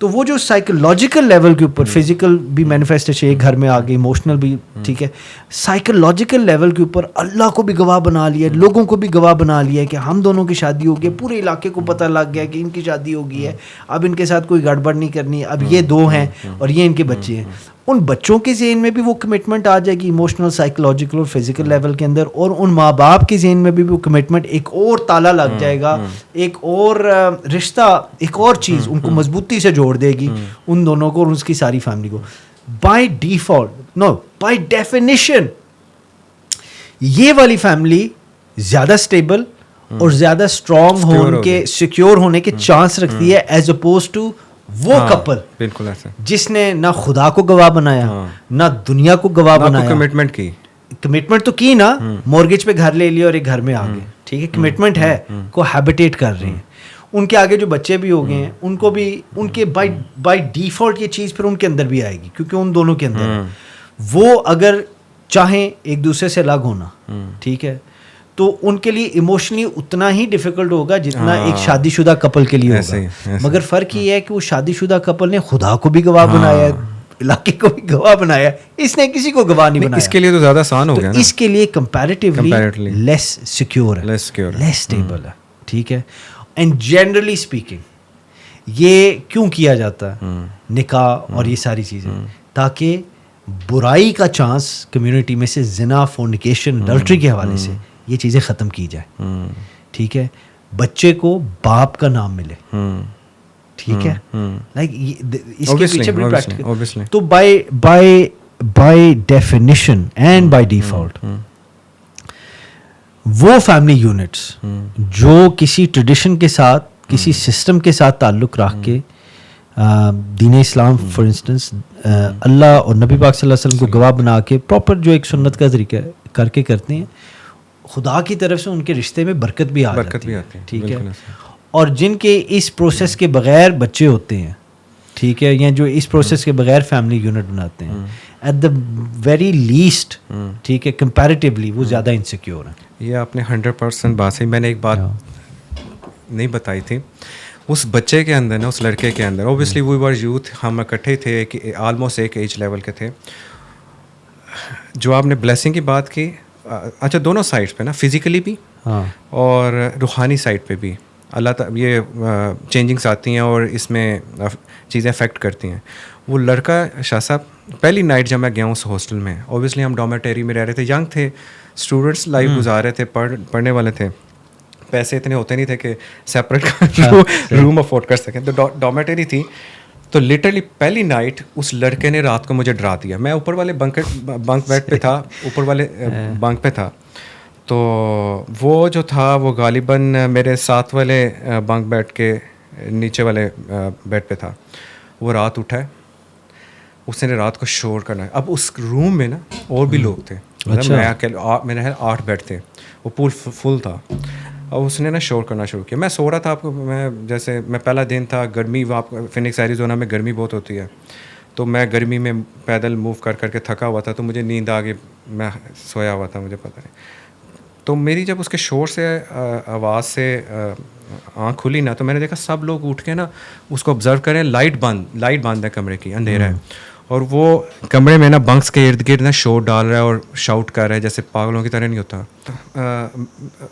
تو وہ جو سائیکولوجیکل لیول کے اوپر, فزیکل بھی مینیفیسٹیشن ایک گھر میں آ گئی, ایموشنل بھی, ٹھیک ہے, سائیکولوجیکل لیول کے اوپر اللہ کو بھی گواہ بنا لیا, لوگوں کو بھی گواہ بنا لیا کہ ہم دونوں کی شادی ہو گئی, پورے علاقے کو پتہ لگ گیا کہ ان کی شادی ہو گئی ہے, اب ان کے ساتھ کوئی گڑبڑ نہیں کرنی, اب یہ دو ہیں اور یہ ان کے بچے ہیں. ان بچوں کے ذہن میں بھی وہ کمٹمنٹ آ جائے گی ایموشنل, سائیکولوجیکل اور فزیکل لیول کے اندر, اور ان ماں باپ کے ذہن میں بھی وہ کمٹمنٹ, ایک اور تالا لگ جائے گا, ایک اور رشتہ, ایک اور چیز ان کو مضبوطی سے جوڑ دے گی ان دونوں کو اور اس کی ساری فیملی کو. By default, no, by definition یہ والی فیملی زیادہ اسٹیبل اور زیادہ اسٹرانگ ہو کے سیکیور ہونے کے چانس رکھتی ہے ایز اپوز ٹو وہ کپل بالکل ایسا جس نے نہ خدا کو گواہ بنایا, نہ دنیا کو گواہ بنایا, کمٹمنٹ تو کی نا, مورگیج پہ گھر لے لیا اور ایک گھر میں آ گئے, ٹھیک ہے, کمٹمنٹ ہے, کو ہیبیٹیٹ کر رہے ہیں. ان کے آگے جو بچے بھی ہو گئے ہیں ان کو بھی ان کے بائی ڈیفالٹ یہ چیز پھر ان کے اندر بھی آئے گی, کیونکہ ان دونوں کے اندر ہے. وہ اگر چاہیں ایک دوسرے سے الگ ہونا, ٹھیک ہے, تو ان کے لیے ایموشنلی اتنا ہی ڈیفیکلٹ ہوگا جتنا ایک شادی شدہ کپل کے لیے ہوگا. مگر فرق یہ ہے کہ وہ شادی شدہ کپل نے خدا کو بھی گواہ بنایا ہے, علاقے کو بھی گواہ بنایا, اس نے کسی کو گواہ نہیں بنایا. اس کے لیے تو زیادہ آسان ہو گیا, اس کے لیے کمپیریٹیولی لیس سیکیور ہے, لیس اسٹیبل ہے, ٹھیک ہے. اینڈ جنرلی اسپیکنگ یہ کیوں کیا جاتا ہے نکاح اور یہ ساری چیزیں, تاکہ برائی کا چانس کمیونٹی میں سے, زنا, فورنیکیشن, اڈلٹری کے حوالے سے یہ چیزیں ختم کی جائے, ٹھیک ہے, بچے کو باپ کا نام ملے, ٹھیک ہے, لائک اس کے پیچھے بڑی پریکٹیکل. تو by definition and by default وہ فیملی یونٹس جو کسی ٹریڈیشن کے ساتھ, کسی سسٹم کے ساتھ تعلق رکھ کے, دین اسلام فار انسٹنس اللہ اور نبی پاک صلی اللہ علیہ وسلم کو گواہ بنا کے پراپر جو ایک سنت کا طریقہ کر کے کرتے ہیں, خدا کی طرف سے ان کے رشتے میں برکت بھی آتی ہے, ٹھیک ہے. اور جن کے اس پروسیس کے بغیر بچے ہوتے ہیں, ٹھیک ہے, یا جو اس پروسیس کے بغیر فیملی یونٹ بناتے ہیں, ایٹ دا ویری لیسٹ, ٹھیک ہے, کمپیریٹیولی وہ زیادہ انسیکیور ہیں. یہ آپ نے 100% بات صحیح. میں نے ایک بات نہیں بتائی تھی, اس بچے کے اندر نا, اس لڑکے کے اندر, اوبیسلی وی ور یوتھ, ہم اکٹھے تھے کہ آلموسٹ ایک ایج لیول کے تھے. جو آپ نے بلیسنگ کی بات کی, اچھا دونوں سائڈ پہ نا, فزیکلی بھی اور روحانی سائڈ پہ بھی اللہ تعالیٰ یہ چینجنگس آتی ہیں اور اس میں چیزیں افیکٹ کرتی ہیں. وہ لڑکا شاہ صاحب, پہلی نائٹ جب میں گیا ہوں اس ہاسٹل میں, اوبیسلی ہم ڈومیٹری میں رہ رہے تھے, ینگ تھے, اسٹوڈنٹس لائف گزار رہے تھے, پڑھنے والے تھے, پیسے اتنے ہوتے نہیں تھے کہ سیپریٹ روم افورڈ کر سکیں, تو ڈومیٹری تھی. تو لٹرلی پہلی نائٹ اس لڑکے نے رات کو مجھے ڈرا دیا. میں اوپر والے بنک بیڈ پہ تھا, اوپر والے بنک پہ تھا, تو وہ جو تھا وہ غالباً میرے ساتھ والے بنک بیڈ کے نیچے والے بیڈ پہ تھا. وہ رات اٹھا ہے, اس نے رات کو شور کرنا ہے. اب اس روم میں نا اور بھی لوگ تھے, میرے خیال 8 بیڈ تھے, وہ پول فل تھا. اور اس نے نا شور کرنا شروع کیا. میں سو رہا تھا, آپ کو میں جیسے میں پہلا دن تھا, گرمی, وہاں فینکس ایریزونا میں گرمی بہت ہوتی ہے, تو میں گرمی میں پیدل موو کر کر کے تھکا ہوا تھا, تو مجھے نیند آ گئی, میں سویا ہوا تھا, مجھے پتہ نہیں. تو میری جب اس کے شور سے آواز سے آنکھ کھلی نا, تو میں نے دیکھا سب لوگ اٹھ کے نا اس کو آبزرو کریں, لائٹ بند ہے کمرے کی, اندھیرا ہے, اور وہ کمرے میں نا بنکس کے ارد گرد نا شور ڈال رہا ہے اور شاؤٹ کر رہا ہے جیسے پاگلوں کی طرح نہیں ہوتا.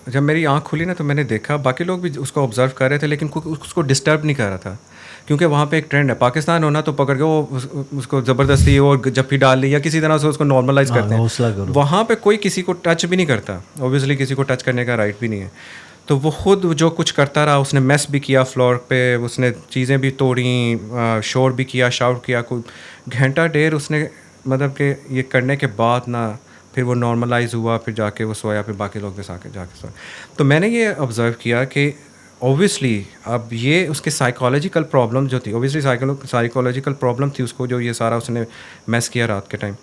جب میری آنکھ کھلی نا تو میں نے دیکھا باقی لوگ بھی اس کو آبزرو کر رہے تھے, لیکن اس کو ڈسٹرب نہیں کر رہا تھا, کیونکہ وہاں پہ ایک ٹرینڈ ہے, پاکستان ہونا تو پکڑ کے وہ اس کو زبردستی وہ جپھی ڈال لی یا کسی طرح سے اس کو نارملائز کرتے ہیں. وہاں پہ کوئی کسی کو ٹچ بھی نہیں کرتا, اوبیسلی کسی کو ٹچ کرنے کا رائٹ بھی نہیں ہے. تو وہ خود جو کچھ کرتا رہا, اس نے میس بھی کیا فلور پہ, اس نے چیزیں بھی توڑیں, شور بھی کیا, شاؤٹ کیا, کوئی گھنٹہ ڈیڑھ اس نے مطلب کہ یہ کرنے کے بعد نا پھر وہ نارملائز ہوا, پھر جا کے وہ سویا, پھر باقی لوگ جا کے سویا. تو میں نے یہ آبزرو کیا کہ اوبیسلی اب یہ اس کے سائیکالوجیکل پرابلم جو تھی, اوبیسلی سائیکالوجیکل پرابلم تھی اس کو, جو یہ سارا اس نے میس کیا رات کے ٹائم,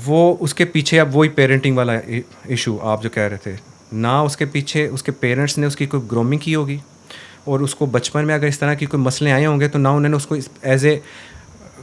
وہ اس کے پیچھے اب وہی پیرنٹنگ والا ایشو آپ جو کہہ رہے تھے, نہ اس کے پیچھے اس کے پیرنٹس نے اس کی کوئی گرومنگ کی ہوگی, اور اس کو بچپن میں اگر اس طرح کی کوئی مسئلے آئے ہوں گے تو نہ انہوں نے اس کو ایز اے,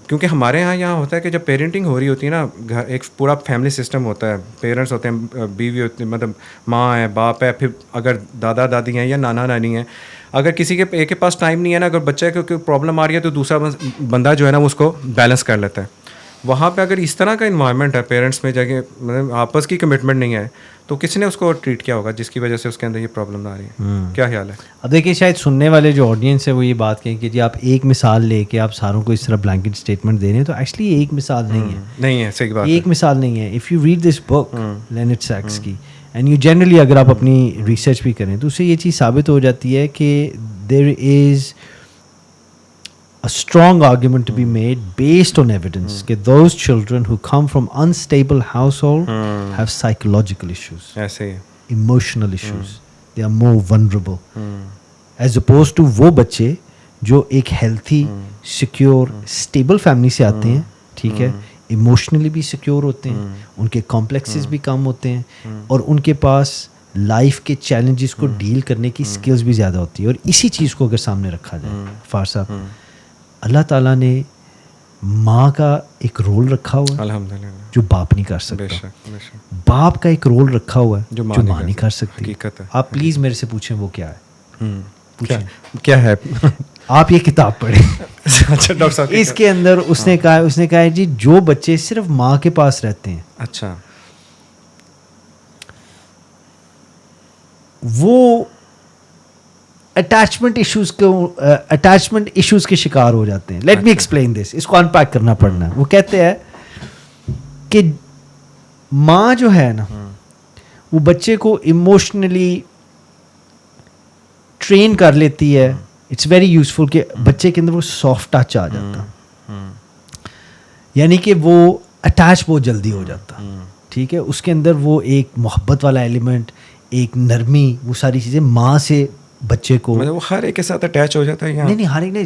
کیونکہ ہمارے یہاں ہوتا ہے کہ جب پیرنٹنگ ہو رہی ہوتی ہے نا, گھر ایک پورا فیملی سسٹم ہوتا ہے, پیرنٹس ہوتے ہیں, بیوی ہوتی ہے, مطلب ماں ہے, باپ ہے, پھر اگر دادا دادی ہیں یا نانا نانی ہیں, اگر کسی کے ایک کے پاس ٹائم نہیں ہے نا, اگر بچے کو کوئی پرابلم آ رہی ہے تو دوسرا بندہ جو ہے نا وہ اس کو بیلنس کر لیتا ہے. وہاں پہ اگر اس طرح کا انوائرمنٹ ہے پیرنٹس میں, جگہ مطلب آپس کی کمٹمنٹ نہیں ہے, تو کس نے اس کو ٹریٹ کیا ہوگا جس کی وجہ سے اس کے اندر یہ پرابلم آ رہی ہے. کیا خیال ہے؟ اب دیکھیے شاید سننے والے جو آڈینس ہے وہ یہ بات کہیں کہ جی آپ ایک مثال لے کے آپ ساروں کو اس طرح بلینکٹ اسٹیٹمنٹ دے رہے ہیں, تو ایکچولی ایک مثال نہیں ہے, صحیح بات, ایک مثال نہیں ہے. If you read this book Leonard Sax کی, اینڈ یو جنرلی اگر آپ اپنی ریسرچ بھی کریں تو اس سے یہ چیز ثابت ہو جاتی ہے کہ there is a strong argument to be made based on evidence that those children who come from unstable household have psychological issues, emotional issues, they are more vulnerable as opposed to وہ بچے جو ایک healthy, secure, stable family سے آتے ہیں, ٹھیک ہے, emotionally بھی secure ہوتے ہیں, ان کے complexes بھی کم ہوتے ہیں, اور ان کے پاس لائف کے چیلنجز کو ڈیل کرنے کی سکلز بھی زیادہ ہوتی ہے. اور اسی چیز کو اگر سامنے رکھا جائے فار صاحب, اللہ تعالیٰ نے ماں کا ایک رول رکھا ہوا ہے الحمدللہ, جو باپ نہیں کر سکتا. باپ کا ایک رول رکھا ہوا ہے جو ماں نہیں کر سکتی. آپ پلیز میرے سے پوچھیں وہ کیا ہے, کیا ہے. آپ یہ کتاب پڑھیں, اس کے اندر اس نے کہا جی جو بچے صرف ماں کے پاس رہتے ہیں, اچھا, وہ اٹیچمنٹ ایشوز کے شکار ہو جاتے ہیں. لیٹ می ایکسپلین دس, اس کو ان پیک کرنا پڑنا ہے. وہ کہتے ہیں کہ ماں جو ہے نا وہ بچے کو ایموشنلی ٹرین کر لیتی ہے. اٹس ویری یوزفل کہ بچے کے اندر وہ سافٹ ٹچ آ جاتا, یعنی کہ وہ اٹیچ بہت جلدی ہو جاتا, ٹھیک ہے. اس کے اندر وہ ایک محبت والا ایلیمنٹ, ایک نرمی, وہ ساری چیزیں ماں سے بچے کو, وہ ہر ایک کے ساتھ اٹیچ ہو جاتا ہے. نہیں ہر ایک نہیں,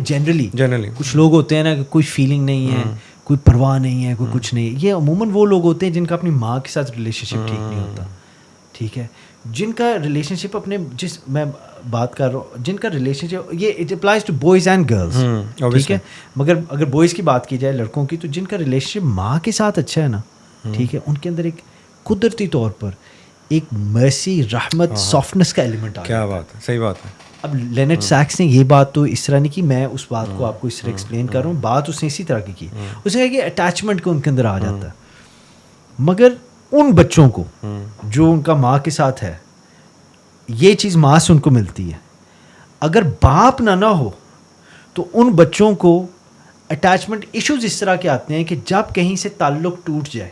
جنرلی کچھ لوگ ہوتے ہیں نا کہ کوئی فیلنگ نہیں ہے, کوئی پرواہ نہیں ہے, کوئی کچھ نہیں. یہ عموماً وہ لوگ ہوتے ہیں جن کا اپنی ماں کے ساتھ ریلیشن شپ ٹھیک نہیں ہوتا, ٹھیک ہے, جن کا ریلیشن شپ اپنے, جس میں بات کر رہا ہوں, جن کا ریلیشن شپ, یہ it applies to boys and girls, ٹھیک ہے. مگر اگر بوائز کی بات کی جائے, لڑکوں کی, تو جن کا ریلیشن شپ ماں کے ساتھ اچھا ہے نا, ٹھیک ہے, ان کے اندر ایک قدرتی طور پر ایک مرسی, رحمت, سافٹنس کا ایلیمنٹ آ. کیا بات ہے, صحیح بات ہے. اب لینٹ سیکس نے یہ بات تو اس طرح نہیں کی, میں اس بات کو آپ کو اس طرح ایکسپلین کر رہا ہوں, بات اس نے اسی طرح کی. اس نے کہا کہ اٹیچمنٹ کو ان کے اندر آ جاتا ہے, مگر ان بچوں کو جو ان کا ماں کے ساتھ ہے, یہ چیز ماں سے ان کو ملتی ہے. اگر باپ نہ ہو تو ان بچوں کو اٹیچمنٹ ایشوز اس طرح کے آتے ہیں کہ جب کہیں سے تعلق ٹوٹ جائے,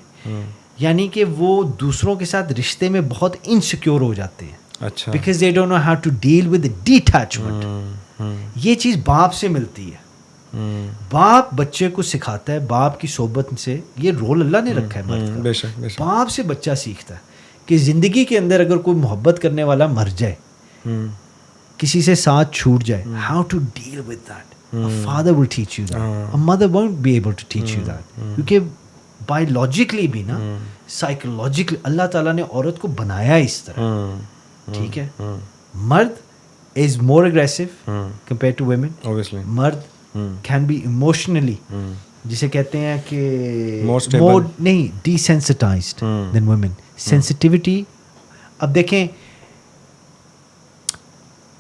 یعنی کہ وہ دوسروں کے ساتھ رشتے میں بہت انسیکیور ہو جاتے ہیں, اچھا, because they don't know how to deal with the detachment. یہ چیز باپ سے ملتی ہے. باپ بچے کو سکھاتا ہے, باپ کی صحبت سے, یہ رول اللہ نے رکھا ہے مرد کا. باپ سے بچہ سیکھتا ہے کہ زندگی کے اندر اگر کوئی محبت کرنے والا مر جائے, کسی سے ساتھ چھوٹ جائے, how to deal with that. A father will teach you that. A mother won't be able to teach you that. کیونکہ بایولوجیکلی بھی نا, سائیکولوجیکلی اللہ تعالیٰ نے عورت کو بنایا اس طرح, ٹھیک ہے, مرد is more aggressive compare to women. obviously مرد کین بی ایموشنلی جسے کہتے ہیں کہ More مور نہیں ڈیسینسٹائزڈ دین ویمن. سینسٹیوٹی اب دیکھیں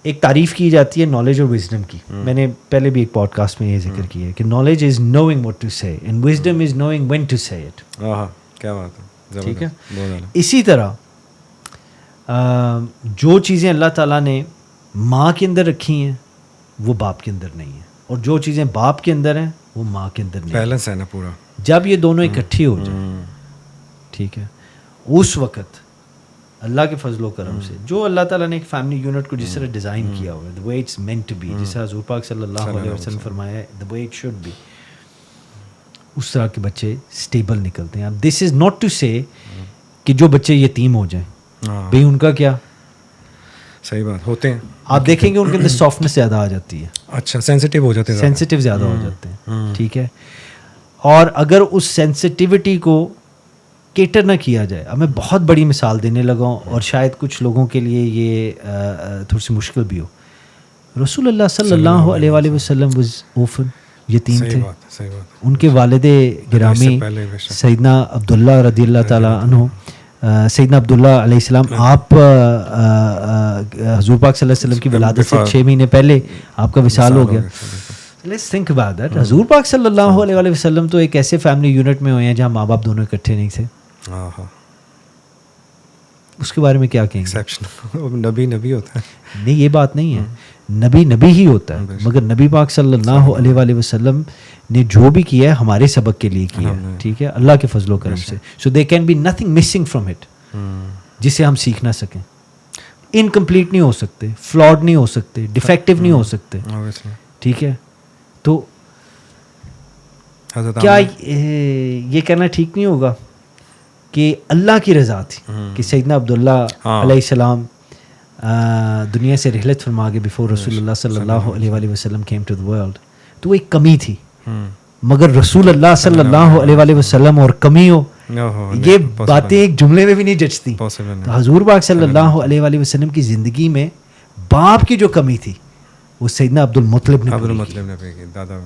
ایک تعریف کی جاتی ہے نالج اور وزڈم کی. میں نے پہلے بھی ایک پوڈ کاسٹ میں یہ ذکر کیا ہے کہ knowledge is knowing what to say and wisdom is knowing when to say it. کیا بات ہے. ٹھیک ہے. اسی طرح جو چیزیں اللہ تعالیٰ نے ماں کے اندر رکھی ہیں وہ باپ کے اندر نہیں ہیں, اور جو چیزیں باپ کے اندر ہیں وہ ماں کے اندر نہیں. بیلنس ہے نا پورا. جب یہ دونوں اکٹھی ہو جائیں, ٹھیک ہے, اس وقت اللہ کے فضل و کرم سے جو اللہ تعالیٰ نے ایک فیملی یونٹ کو جس طرح ڈیزائن کیا ہوا ہے, the way it's meant to be, جس طرح حضور پاک صلی اللہ علیہ وسلم فرمایا ہے the way it should be, اس طرح کے بچے اسٹیبل نکلتے ہیں. اب دس از ناٹ ٹو سے کہ جو بچے یتیم ہو جائیں, بھئی ان کا کیا, صحیح بات, ہوتے ہیں آپ دیکھیں گے ان کے اندر سافٹنس زیادہ آ جاتی ہے, اچھا سینسٹیو ہو جاتے ہیں, سینسٹیو زیادہ ہو جاتے ہیں. ٹھیک ہے. اور اگر اس سینسٹیوٹی کو کیٹر نہ کیا جائے, اب میں بہت بڑی مثال دینے لگا ہوں اور شاید کچھ لوگوں کے لیے یہ تھوڑی سی مشکل بھی ہو. رسول اللہ صلی اللہ علیہ وآلہ وسلم واز اوفن, یتیم تھے. ان کے والد گرامی سیدنا عبداللہ رضی اللہ تعالیٰ عنہ, سیدنا عبداللہ علیہ السلام, آپ حضور پاک صلی اللہ علیہ وسلم کی ولادت سے 6 مہینے پہلے آپ کا وصال ہو گیا. Let's think about that. حضور پاک صلی اللہ علیہ وآلہ وسلم تو ایک ایسے فیملی یونٹ میں ہوئے ہیں جہاں ماں باپ دونوں اکٹھے نہیں تھے. اس کے بارے میں کیا کہیں گے؟ نبی ہوتا ہے. نہیں, یہ بات نہیں ہے, نبی ہی ہوتا ہے, مگر نبی پاک صلی اللہ علیہ وآلہ وسلم نے جو بھی کیا ہے ہمارے سبق کے لیے کیا ہے. ٹھیک ہے, اللہ کے فضل و کرم سے. So they can be nothing missing from it جسے ہم سیکھ نہ سکیں. انکمپلیٹ نہیں ہو سکتے, فلاڈ نہیں ہو سکتے, ڈیفیکٹیو نہیں ہو سکتے. ٹھیک ہے. تو کیا یہ کہنا ٹھیک نہیں ہوگا کہ اللہ کی رضا تھی کہ سیدنا عبداللہ علیہ السلام دنیا سے رحلت فرما کے بفور رسول اللہ صلی اللہ علیہ وآلہ وسلم came to the world, تو ایک کمی تھی. مگر رسول اللہ صلی اللہ علیہ وآلہ وسلم اور کمی ہو, یہ باتیں ایک جملے میں بھی نہیں جچتی. تو حضور پاک صلی اللہ علیہ وآلہ وسلم کی زندگی میں باپ کی جو کمی تھی وہ سیدنا عبد المطلب نے دادا.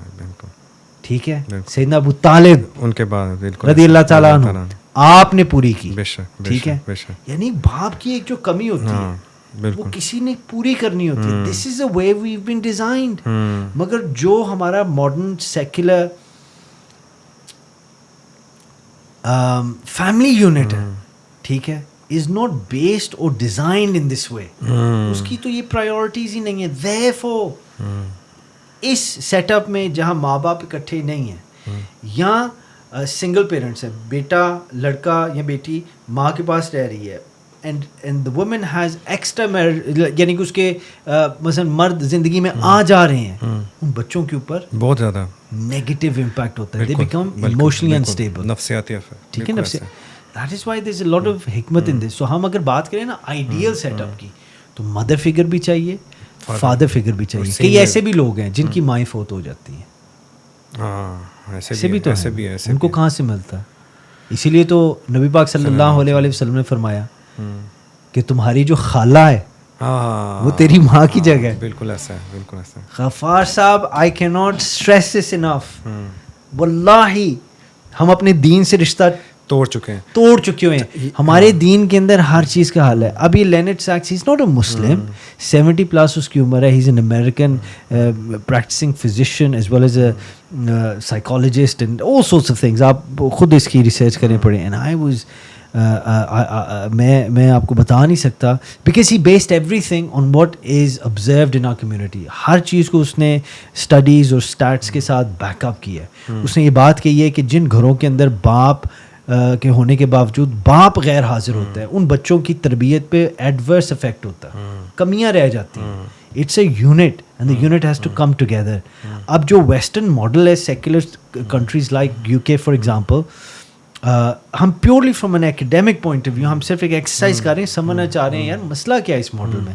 ٹھیک ہے. سیدنا ابو طالب ان کے بعد رضی اللہ تعالیٰ عنہ آپ نے پوری کی. ٹھیک ہے. یعنی باپ کی ایک جو کمی ہوتی ہے وہ کسی نے پوری کرنی ہوتی ہے. دس از اے وے وی ہیو بین ڈیزائنڈ. مگر جو ہمارا ماڈرن سیکولر فیملی یونٹ ہے, ٹھیک ہے, از ناٹ بیسڈ اور ڈیزائنڈ ان دس وے. اس کی تو یہ پرائیورٹیز ہی نہیں ہے. therefore اس سیٹ اپ میں جہاں ماں باپ اکٹھے نہیں ہیں یا سنگل پیرنٹس ہیں, بیٹا لڑکا یا بیٹی ماں کے پاس رہ رہی ہے, and the woman has extra, یعنی کہ اس کے مثلا مرد زندگی میں آ جا رہے ہیں, ان بچوں کے اوپر بہت زیادہ نیگیٹو امپیکٹ ہوتا ہے. دے بیکم ایموشنلی انسٹیبل, نفسیاتی افیکٹ. ٹھیک ہے. That is why there is a lot of حکمت ان دس. سو ہم اگر بات کریں نا آئیڈیل سیٹ اپ کی, تو مدر فگر بھی چاہیے, فادر فگر بھی چاہیے. کئی ایسے بھی لوگ ہیں جن کی مائیں فوت ہو جاتی ہیں, ایسے بھی تو ہیں, ان کو کہاں سے ملتا ہے. اسی لیے تو نبی پاک صلی اللہ علیہ وسلم نے فرمایا کہ تمہاری جو خالہ ہے وہ تیری ماں کی جگہ ہے. بالکل ایسا ہے, بالکل ایسا ہے. غفار صاحب, آئی کی ناٹ اسٹریس دس انف. واللہ ہم اپنے دین سے رشتہ توڑ چکے ہوئے ہیں. ہمارے دین کے اندر ہر چیز کا حال ہے. اب یہ Leonard Sax, he is not a Muslim, 70+ اس کی عمر ہے, he is an American practising physician as well as a psychologist and all sorts of things. آپ خود اس کی ریسرچ کریں پڑیں. اینڈ آئی واز میں آپ کو بتا نہیں سکتا, because he based everything on what is observed in our community. ہر چیز کو اس نے اسٹڈیز اور اسٹیٹس کے ساتھ بیک اپ کیا ہے. اس نے یہ بات کہی ہے کہ جن گھروں کے اندر باپ کے ہونے کے باوجود باپ غیر حاضر ہوتا ہے, ان بچوں کی تربیت پہ ایڈورس افیکٹ ہوتا ہے, کمیاں رہ جاتی ہیں. It's a unit and the unit has to come together. اب جو ویسٹرن ماڈل ہے secular countries like UK for example, ہم purely from an academic point of view ہم صرف ایک ایکسرسائز کر رہے ہیں, سمجھنا چاہ رہے ہیں یار مسئلہ کیا ہے اس ماڈل میں.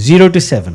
0 to 7.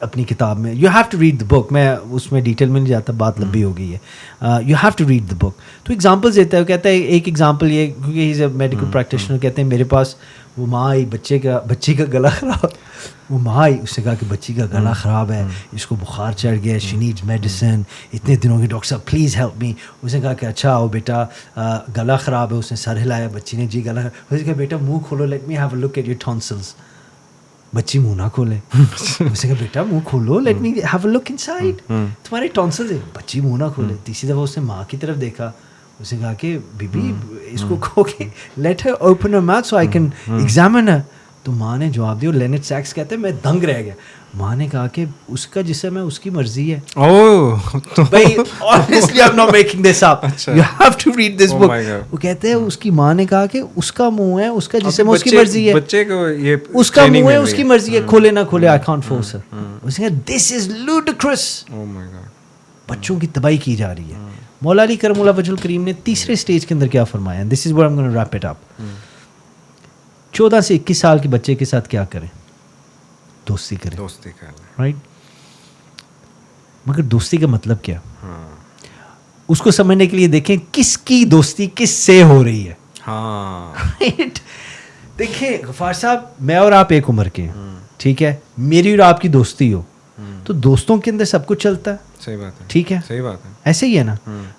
اپنی کتاب میں. You have to read the book. میں اس میں ڈیٹیل میں نہیں جاتا, بات لمبی ہو گئی ہے. You have to read the book. تو ایگزامپلز دیتا ہے. وہ کہتا ہے ایک ایگزامپل یہ, کیونکہ ہی از اے میڈیکل پریکٹیشنر, کہتے ہیں میرے پاس وہ ماں آئی, بچی کا گلا خراب, وہ ماں آئی, اس نے کہا کہ بچی کا گلا خراب ہے, اس کو بخار چڑھ گیا, شی نیڈز میڈیسن, اتنے دنوں کی, ڈاکٹر صاحب پلیز ہیلپ می. اس نے کہا کہ اچھا آؤ بیٹا, گلا خراب ہے. اس نے سر ہلایا, بچی نے جی گلا خراب. اس نے کہا بیٹا منہ کھولو, let me have a look at your tonsils. بچی منہ نہ کھولے. اس نے کہا بیٹا منہ کھولو, let me have a look inside, تمہارے ٹونسلز ہے. بچی منہ نہ کھولے. تیسری دفعہ اس نے ماں کی طرف دیکھا, اس نے کہا کہ بی بی اس کو کہو کہ let her open her mouth so I can examine her. تو ماں نے جواب دیا, لینٹ سیکس کہتے ہیں میں دنگ رہ گیا. ماں نے کہا کہ اس کا جسم ہے, اس کی مرضی ہے. بھائی honestly I'm not making this up. You have to read this book. وہ کہتے ہیں اس کی ماں نے کہا کہ اس کا منہ ہے, اس کا جسم ہے, اس کی مرضی ہے. بچے کو یہ اس کا منہ ہے, اس کی مرضی ہے, کھولے نہ کھولے, I can't force her. اس نے کہا this is ludicrous. بچوں کی تباہی کی جا رہی ہے. مولا علی کرم اللہ وجہ الکریم نے تیسرے سٹیج کے اندر کیا فرمایا, this is what I'm going to wrap it up. 14 سے 21 سال کے بچے کے ساتھ کیا کریں, دوستی کریں, رائٹ. مگر دوستی کا مطلب کیا, اس کو سمجھنے کے لیے دیکھیں کس کی دوستی کس سے ہو رہی ہے. دیکھیں غفار صاحب, میں اور آپ ایک عمر کے ہیں, ٹھیک ہے, میری اور آپ کی دوستی ہو تو دوستوں کے اندر سب کچھ چلتا ہے, صحیح بات ہے, ٹھیک ہے, صحیح بات ہے, ایسے ہی ہے نا.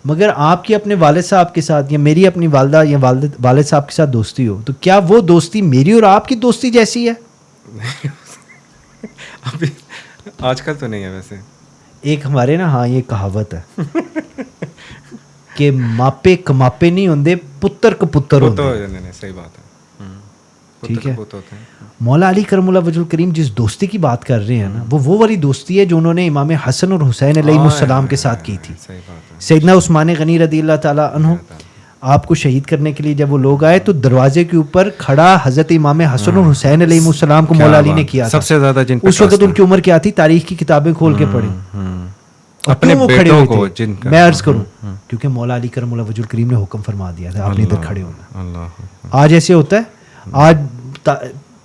مگر آپ کی اپنے والد صاحب کے ساتھ یا میری اپنی والدہ یا والد صاحب کے ساتھ دوستی ہو تو کیا وہ دوستی میری اور آپ کی دوستی جیسی ہے؟ ابھی آج کل تو نہیں ہے ویسے. ایک ہمارے نا, ہاں یہ کہاوت ہے کہ ماپے کماپے نہیں ہوندے, پتر کپتر ہوندے. صحیح بات ہے, ٹھیک ہے. مولا علی کرم اللہ وجہ الکریم جس دوستی کی بات کر رہے ہیں نا, وہ والی دوستی ہے جو انہوں نے امام حسن اور حسین علیہ السلام کے ساتھ کی تھی. سیدنا عثمان غنی رضی اللہ تعالیٰ عنہ آپ کو شہید کرنے کے لیے جب وہ لوگ آئے تو دروازے کے اوپر کھڑا حضرت امام حسن اور حسین علیہ السلام کو مولا علی نے کیا تھا. سب سے زیادہ جن اس وقت ان کی عمر کیا تھی, تاریخ کی کتابیں کھول کے پڑھیں. اپنے بیٹوں کو جن کا میں عرض کروں, کیونکہ مولا علی کرم اللہ وجہ الکریم نے حکم فرما دیا تھا آپ نے ادھر کھڑے ہونا. آج ایسے ہوتا ہے, آج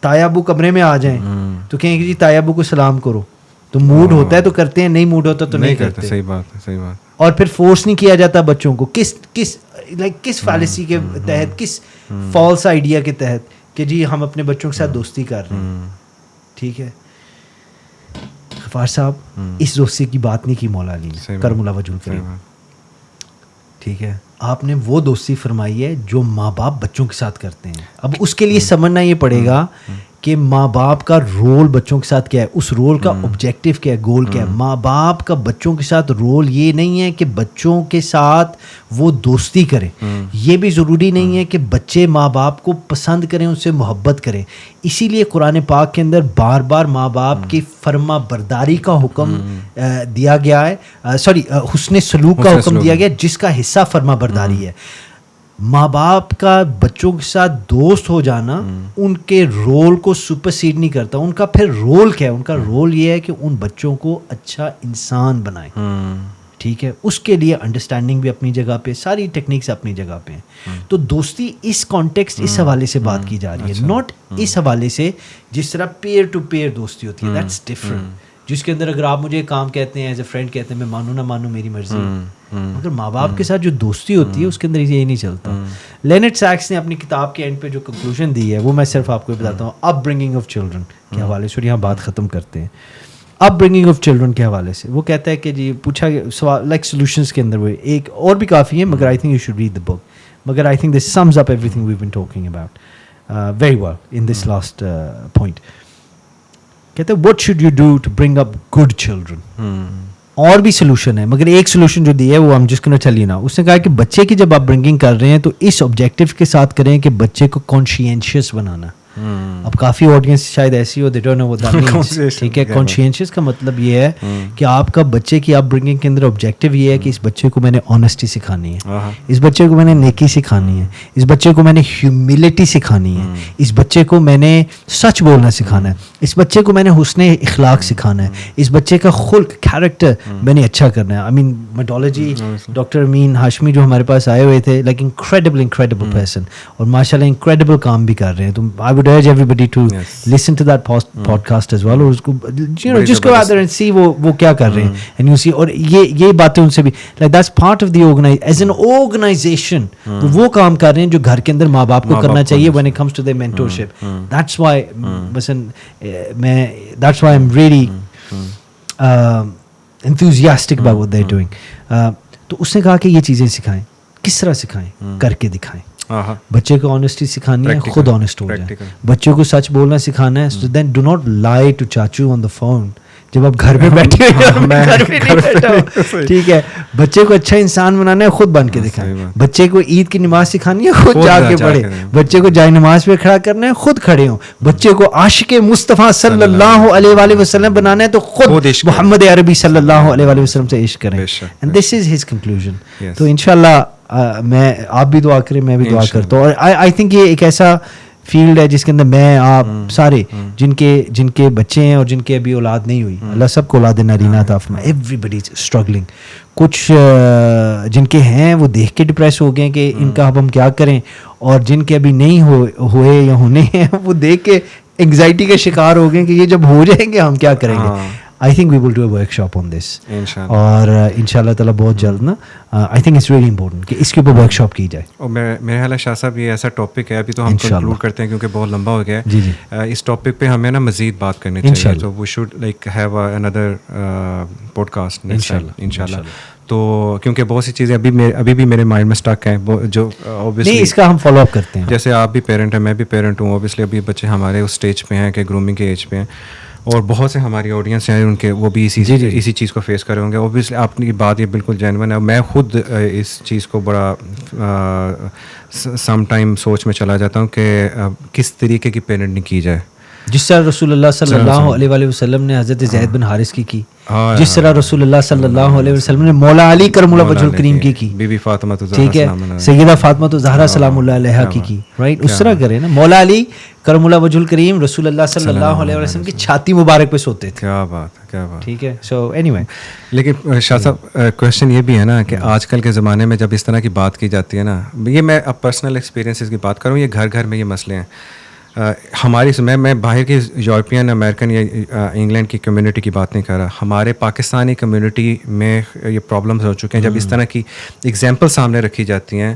تایا ابو کمرے میں آ جائیں تو کہیں کہ جی تایا ابو کو سلام کرو, تو موڈ ہوتا ہے تو کرتے ہیں, نہیں موڈ ہوتا تو نہیں کرتے. صحیح بات ہے, صحیح بات. اور پھر فورس نہیں کیا جاتا بچوں کو, کس فیلسی کے تحت, کس فالس آئیڈیا کے تحت کہ جی ہم اپنے بچوں کے ساتھ دوستی کر رہے ہیں. ٹھیک ہے غفار صاحب, اس دوستی کی بات نہیں کی مولا علی نے کرم اللہ وجہ الکریم. ٹھیک ہے, آپ نے وہ دوستی فرمائی ہے جو ماں باپ بچوں کے ساتھ کرتے ہیں. اب اس کے لیے سمجھنا یہ پڑے گا کہ ماں باپ کا رول بچوں کے ساتھ کیا ہے, اس رول کا آبجیکٹو کیا ہے, گول کیا ہے. ماں باپ کا بچوں کے ساتھ رول یہ نہیں ہے کہ بچوں کے ساتھ وہ دوستی کریں, یہ بھی ضروری نہیں ہے کہ بچے ماں باپ کو پسند کریں, ان سے محبت کریں. اسی لیے قرآن پاک کے اندر بار بار ماں باپ کی فرما برداری کا حکم دیا گیا ہے, حسن سلوک کا حکم دیا گیا جس کا حصہ فرما برداری ہے. ماں باپ کا بچوں کے ساتھ دوست ہو جانا ان کے رول کو سپرسیڈ نہیں کرتا. ان کا پھر رول کیا ہے, ان کا رول یہ ہے کہ ان بچوں کو اچھا انسان بنائیں. ٹھیک ہے, اس کے لیے انڈرسٹینڈنگ بھی اپنی جگہ پہ, ساری ٹیکنیکس اپنی جگہ پہ ہیں. تو دوستی اس کانٹیکسٹ, اس حوالے سے بات کی جا رہی ہے, ناٹ اس حوالے سے جس طرح پیئر ٹو پیئر دوستی ہوتی ہے. دیٹس ڈفرنٹ, جس کے اندر اگر آپ مجھے کام کہتے ہیں ایز اے فرینڈ کہتے ہیں, میں مانوں نہ مانوں میری مرضی. مگر ماں باپ کے ساتھ جو دوستی ہوتی ہے اس کے اندر یہ نہیں چلتا. لینٹ سیکس نے اپنی کتاب کے اینڈ پہ جو کنکلوژن دی ہے وہ میں صرف آپ کو بتاتا ہوں. اپ برنگنگ آف چلڈرن کے حوالے سے, اور یہاں بات ختم کرتے ہیں. اپ برنگنگ آف چلڈرن کے حوالے سے وہ کہتا ہے کہ جی پوچھا سوال لائک سولوشنس کے اندر وہ ایک اور بھی کافی ہے, مگر I think you should read the book. مگر I think this sums up everything we been talking about very well in this last point. کہتے ہیں what should you do to bring up good children. اور بھی solution ہے, مگر ایک solution جو دی ہے وہ ہم جس کو نہ چلی نا. اس نے کہا کہ بچے کی جب آپ برنگنگ کر رہے ہیں تو اس آبجیکٹو کے ساتھ کریں کہ بچے کو کانشینشیس بنانا. اب کافی آڈینس شاید ایسی ہو, they don't know what that means. ٹھیک ہے, کانشینشیس کا مطلب یہ ہے کہ آپ کا بچے کی اپ برنگنگ کے اندر آبجیکٹو یہ ہے کہ اس بچے کو میں نے آنیسٹی سکھانی ہے, اس بچے کو میں نے نیکی سکھانی ہے, اس بچے کو میں نے ہیوملٹی سکھانی ہے, اس بچے کو میں نے سچ بولنا سکھانا ہے, اس بچے کو میں نے حسن اخلاق سکھانا ہے, اس بچے کا خلق کیریکٹر میں نے اچھا کرنا ہے. آئی مین میڈالوجی ڈاکٹر امین ہاشمی جو ہمارے پاس آئے ہوئے تھے, لائک انکریڈیبل پرسن, اور ماشاء اللہ انکریڈیبل کام بھی کر رہے ہیں. تو آئی would urge everybody to listen to that podcast as well, اور اس کو just go out there and see وہ کیا کر رہے ہیں, and you see, اور یہ باتیں ان سے بھی like that's part of the as an organization وہ کام کر رہے ہیں جو گھر کے اندر ماں باپ کو کرنا چاہیے when it comes to their mentorship. That's why that's why I'm really enthusiastic about what they're doing. تو اس نے کہا کہ یہ چیزیں سکھائیں. کس طرح سکھائیں؟ کر کے دکھائیں. بچے کو آنیسٹی سکھانی ہے, خود آنیسٹ ہو جائیں. بچوں کو سچ بولنا سکھانا ہے. Then do not lie to چاچو آن دا فون جب آپ گھر میں بیٹھے ٹھیک ہے. بچے کو اچھا انسان بنانا ہے, خود بن کے دکھائیں. بچے کو عید کی نماز سکھانی ہے, خود جا کے پڑھے. بچے کو جائے نماز پہ کھڑا کرنا ہے, خود کھڑے ہوں. بچے کو عاشق مصطفیٰ صلی اللہ علیہ وآلہ وسلم بنانا ہے تو خود محمد عربی صلی اللہ علیہ وآلہ وسلم سے عشق کریں. And this is his conclusion. تو انشاءاللہ میں, آپ بھی دعا کریں, میں بھی دعا کرتا ہوں. اور آئی تھنک یہ ایک ایسا فیلڈ ہے جس کے اندر میں, آپ سارے جن کے بچے ہیں اور جن کے ابھی اولاد نہیں ہوئی, اللہ سب کو اولاد نارینہ عطا فرمائے. ایوری بڈی از اسٹرگلنگ. کچھ جن کے ہیں وہ دیکھ کے ڈپریس ہو گئے کہ ان کا اب ہم کیا کریں, اور جن کے ابھی نہیں ہوئے یا ہونے ہیں وہ دیکھ کے انگزائٹی کا شکار ہو گئے کہ یہ جب ہو جائیں گے ہم کیا کریں گے. I think we will do a workshop on this. اور انشاءاللہ تعالیٰ بہت جلد نا, I think it's really important کہ اس کے اوپر ورک شاپ کی جائے. اور میرے خیال ہے شاہ صاحب یہ ایسا ٹاپک ہے, ابھی تو ہم کنکلوڈ کرتے ہیں کیونکہ بہت لمبا ہو گیا ہے. جی جی, اس ٹاپک پہ ہمیں نا مزید بات کرنی چاہیے. تو we should like have another podcast انشاءاللہ. تو کیونکہ بہت سی چیزیں ابھی بھی میرے مائنڈ میں اسٹک ہیں جو نہیں, اس کا ہم فالو اپ کرتے ہیں. جیسے آپ بھی پیرنٹ ہیں, میں بھی پیرنٹ ہوں. اوبیسلی ابھی بچے ہمارے اس اسٹیج پہ ہیں کہ گرومنگ کے ایج پہ ہیں, اور بہت سے ہماری آڈینس ہیں ان کے وہ بھی اسی چیز کو فیس کرے ہوں گے. اوبیسلی آپ کی بات یہ بالکل جینون ہے. میں خود اس چیز کو بڑا سم ٹائم سوچ میں چلا جاتا ہوں کہ کس طریقے کی پیرنٹنگ کی جائے. جس طرح رسول اللہ صلی اللہ علیہ وآلہ وسلم نے حضرت زید بن حارث کی, جس طرح رسول اللہ صلی اللہ علیہ وسلم نے مولا علی کرم اللہ وجہ الکریم کی, بی بی فاطمہ ٹھیک ہے, سیدہ فاطمہ زہرا سلام اللہ علیہا کی, رائٹ. اس طرح کرے نا. مولا علی کرم اللہ وجہ الکریم رسول اللہ صلی اللہ علیہ وسلم کی چھاتی مبارک پہ سوتے تھے. کیا بات ہے, کیا بات. ٹھیک ہے. سو اینی وے, لیکن شاہ صاحب کویشچن یہ بھی ہے نا کہ آج کل کے زمانے میں جب اس طرح کی بات کی جاتی ہے نا, یہ میں اب پرسنل ایکسپیرینسز کی بات کروں, یہ گھر گھر میں یہ مسئلے ہیں. ہماری میں باہر کی یورپین امریکن یا انگلینڈ کی کمیونٹی کی بات نہیں کر رہا, ہمارے پاکستانی کمیونٹی میں یہ پرابلمس ہو چکے ہیں. جب اس طرح کی ایگزامپل سامنے رکھی جاتی ہیں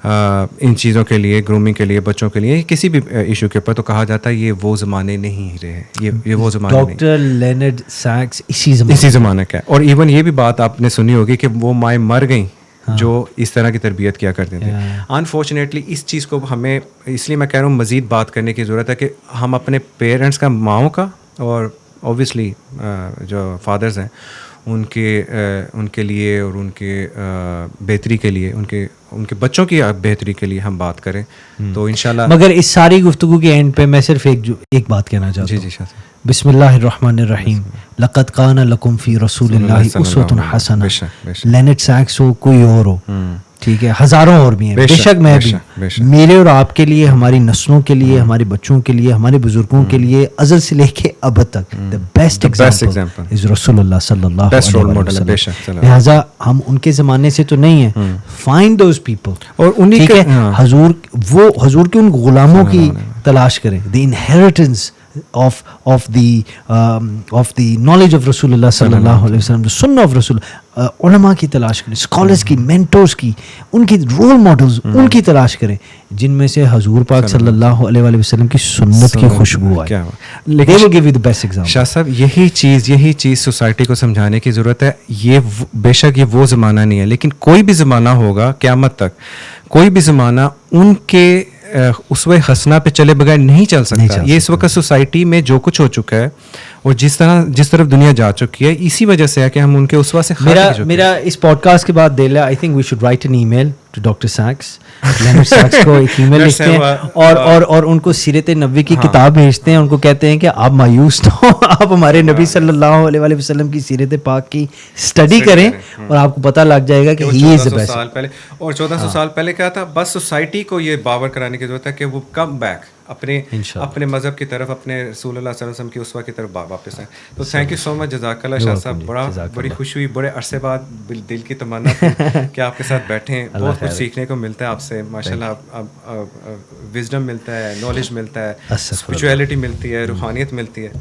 ان چیزوں کے لیے, گرومنگ کے لیے, بچوں کے لیے, کسی بھی ایشو کے اوپر, تو کہا جاتا ہے یہ وہ زمانے نہیں رہے, یہ وہ زمانے نہیں. ڈاکٹر لینارڈ سیکس اسی زمانے کا ہے. اور ایون یہ بھی بات آپ نے سنی ہوگی کہ وہ مائیں مر گئیں جو اس طرح کی تربیت کیا کرتے تھے. انفارچونیٹلی اس چیز کو ہمیں, اس لیے میں کہہ رہا ہوں مزید بات کرنے کی ضرورت ہے کہ ہم اپنے پیرنٹس کا, ماؤں کا, اور اوبیسلی جو فادرز ہیں ان کے لیے اور ان کے بہتری کے لیے, ان کے بچوں کی بہتری کے لیے ہم بات کریں تو انشاءاللہ. مگر اس ساری گفتگو کے اینڈ پہ میں صرف ایک بات کہنا چاہتا ہوں. جی جی, بسم اللہ الرحمن الرحیم. لقد کان لکم فی رسول اللہ اسوۃ حسنہ. لینارڈ سیکس ہو, کوئی اور ہو, ٹھیک ہے, ہزاروں اور بھی ہیں, بے شک میں بھی. میرے اور آپ کے لیے, ہماری نسلوں کے لیے, ہمارے بچوں کے لیے, ہمارے بزرگوں کے لیے, ازل سے لے کے اب تک the best example is رسول اللہ صلی اللہ علیہ وسلم. لہٰذا ہم ان کے زمانے سے تو نہیں ہیں. find those people, اور انہیں کے حضور کے ان غلاموں کی تلاش کریں. the inheritance of the knowledge of رسول اللہ صلی اللہ علیہ وسلم, the sunnah of رسول. علماء کی تلاش کریں, اسکالرس کی, مینٹورس کی, ان کی رول ماڈلز, ان کی تلاش کریں جن میں سے حضور پاک صلی اللہ علیہ وآلہ وسلم کی سنت کی خوشبو آئے. They will give you the best example. شاہ صاحب یہی چیز سوسائٹی کو سمجھانے کی ضرورت ہے. یہ بے شک یہ وہ زمانہ نہیں ہے, لیکن کوئی بھی زمانہ ہوگا قیامت تک, کوئی بھی زمانہ ان کے اسوہ حسنہ پہ چلے بغیر نہیں چل سکتا. یہ اس وقت سوسائٹی میں جو کچھ ہو چکا ہے اور جس طرف دنیا جا چکی ہے, اسی وجہ سے ہے کہ ہم ان کے اسوہ سے خارج ہو چکے ہیں. میرا اس پوڈ کاسٹ کے بعد دل ہے, I think we should write an email to doctor Sax. Leonard Sax کو ایک ای میل لکھتے ہیں اور ان کو سیرت نبوی کی کتاب بھیجتے ہیں. ان کو کہتے ہیں کہ آپ مایوس نہ ہو, آپ ہمارے نبی صلی اللہ علیہ وآلہ وسلم کی سیرت پاک کی اسٹڈی کریں اور آپ کو پتہ لگ جائے گا کہ ہی از دی بیسٹ. اور 1400 سال پہلے کیا تھا, بس سوسائٹی کو یہ باور کرانے کی ضرورت ہے کہ وہ کم بیک, اپنے مذہب کی طرف, اپنے رسول اللہ صلی اللہ علیہ وسلم کی اسوہ کی طرف واپس آئیں. تو تھینک یو سو مچ, جزاک اللہ شاہ صاحب, بڑی خوشی ہوئی, بڑے عرصے بعد دل کی تمنا تھی کہ آپ کے ساتھ بیٹھیں, بہت کچھ سیکھنے کو ملتا ہے آپ سے ماشاء اللہ, وزڈم ملتا ہے, نالج ملتا ہے, اسپریچولیٹی ملتی ہے, روحانیت ملتی ہے.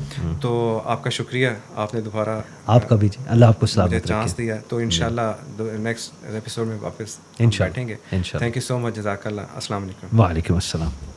تو آپ کا شکریہ, آپ نے دوبارہ آپ کا بھی جی, اللہ آپ کو سلامت رکھے, چانس دیا. تو انشاءاللہ نیکسٹ ایپیسوڈ میں واپس بیٹھیں گے. تھینک یو سو مچ, جزاک اللہ. السلام علیکم. وعلیکم السلام.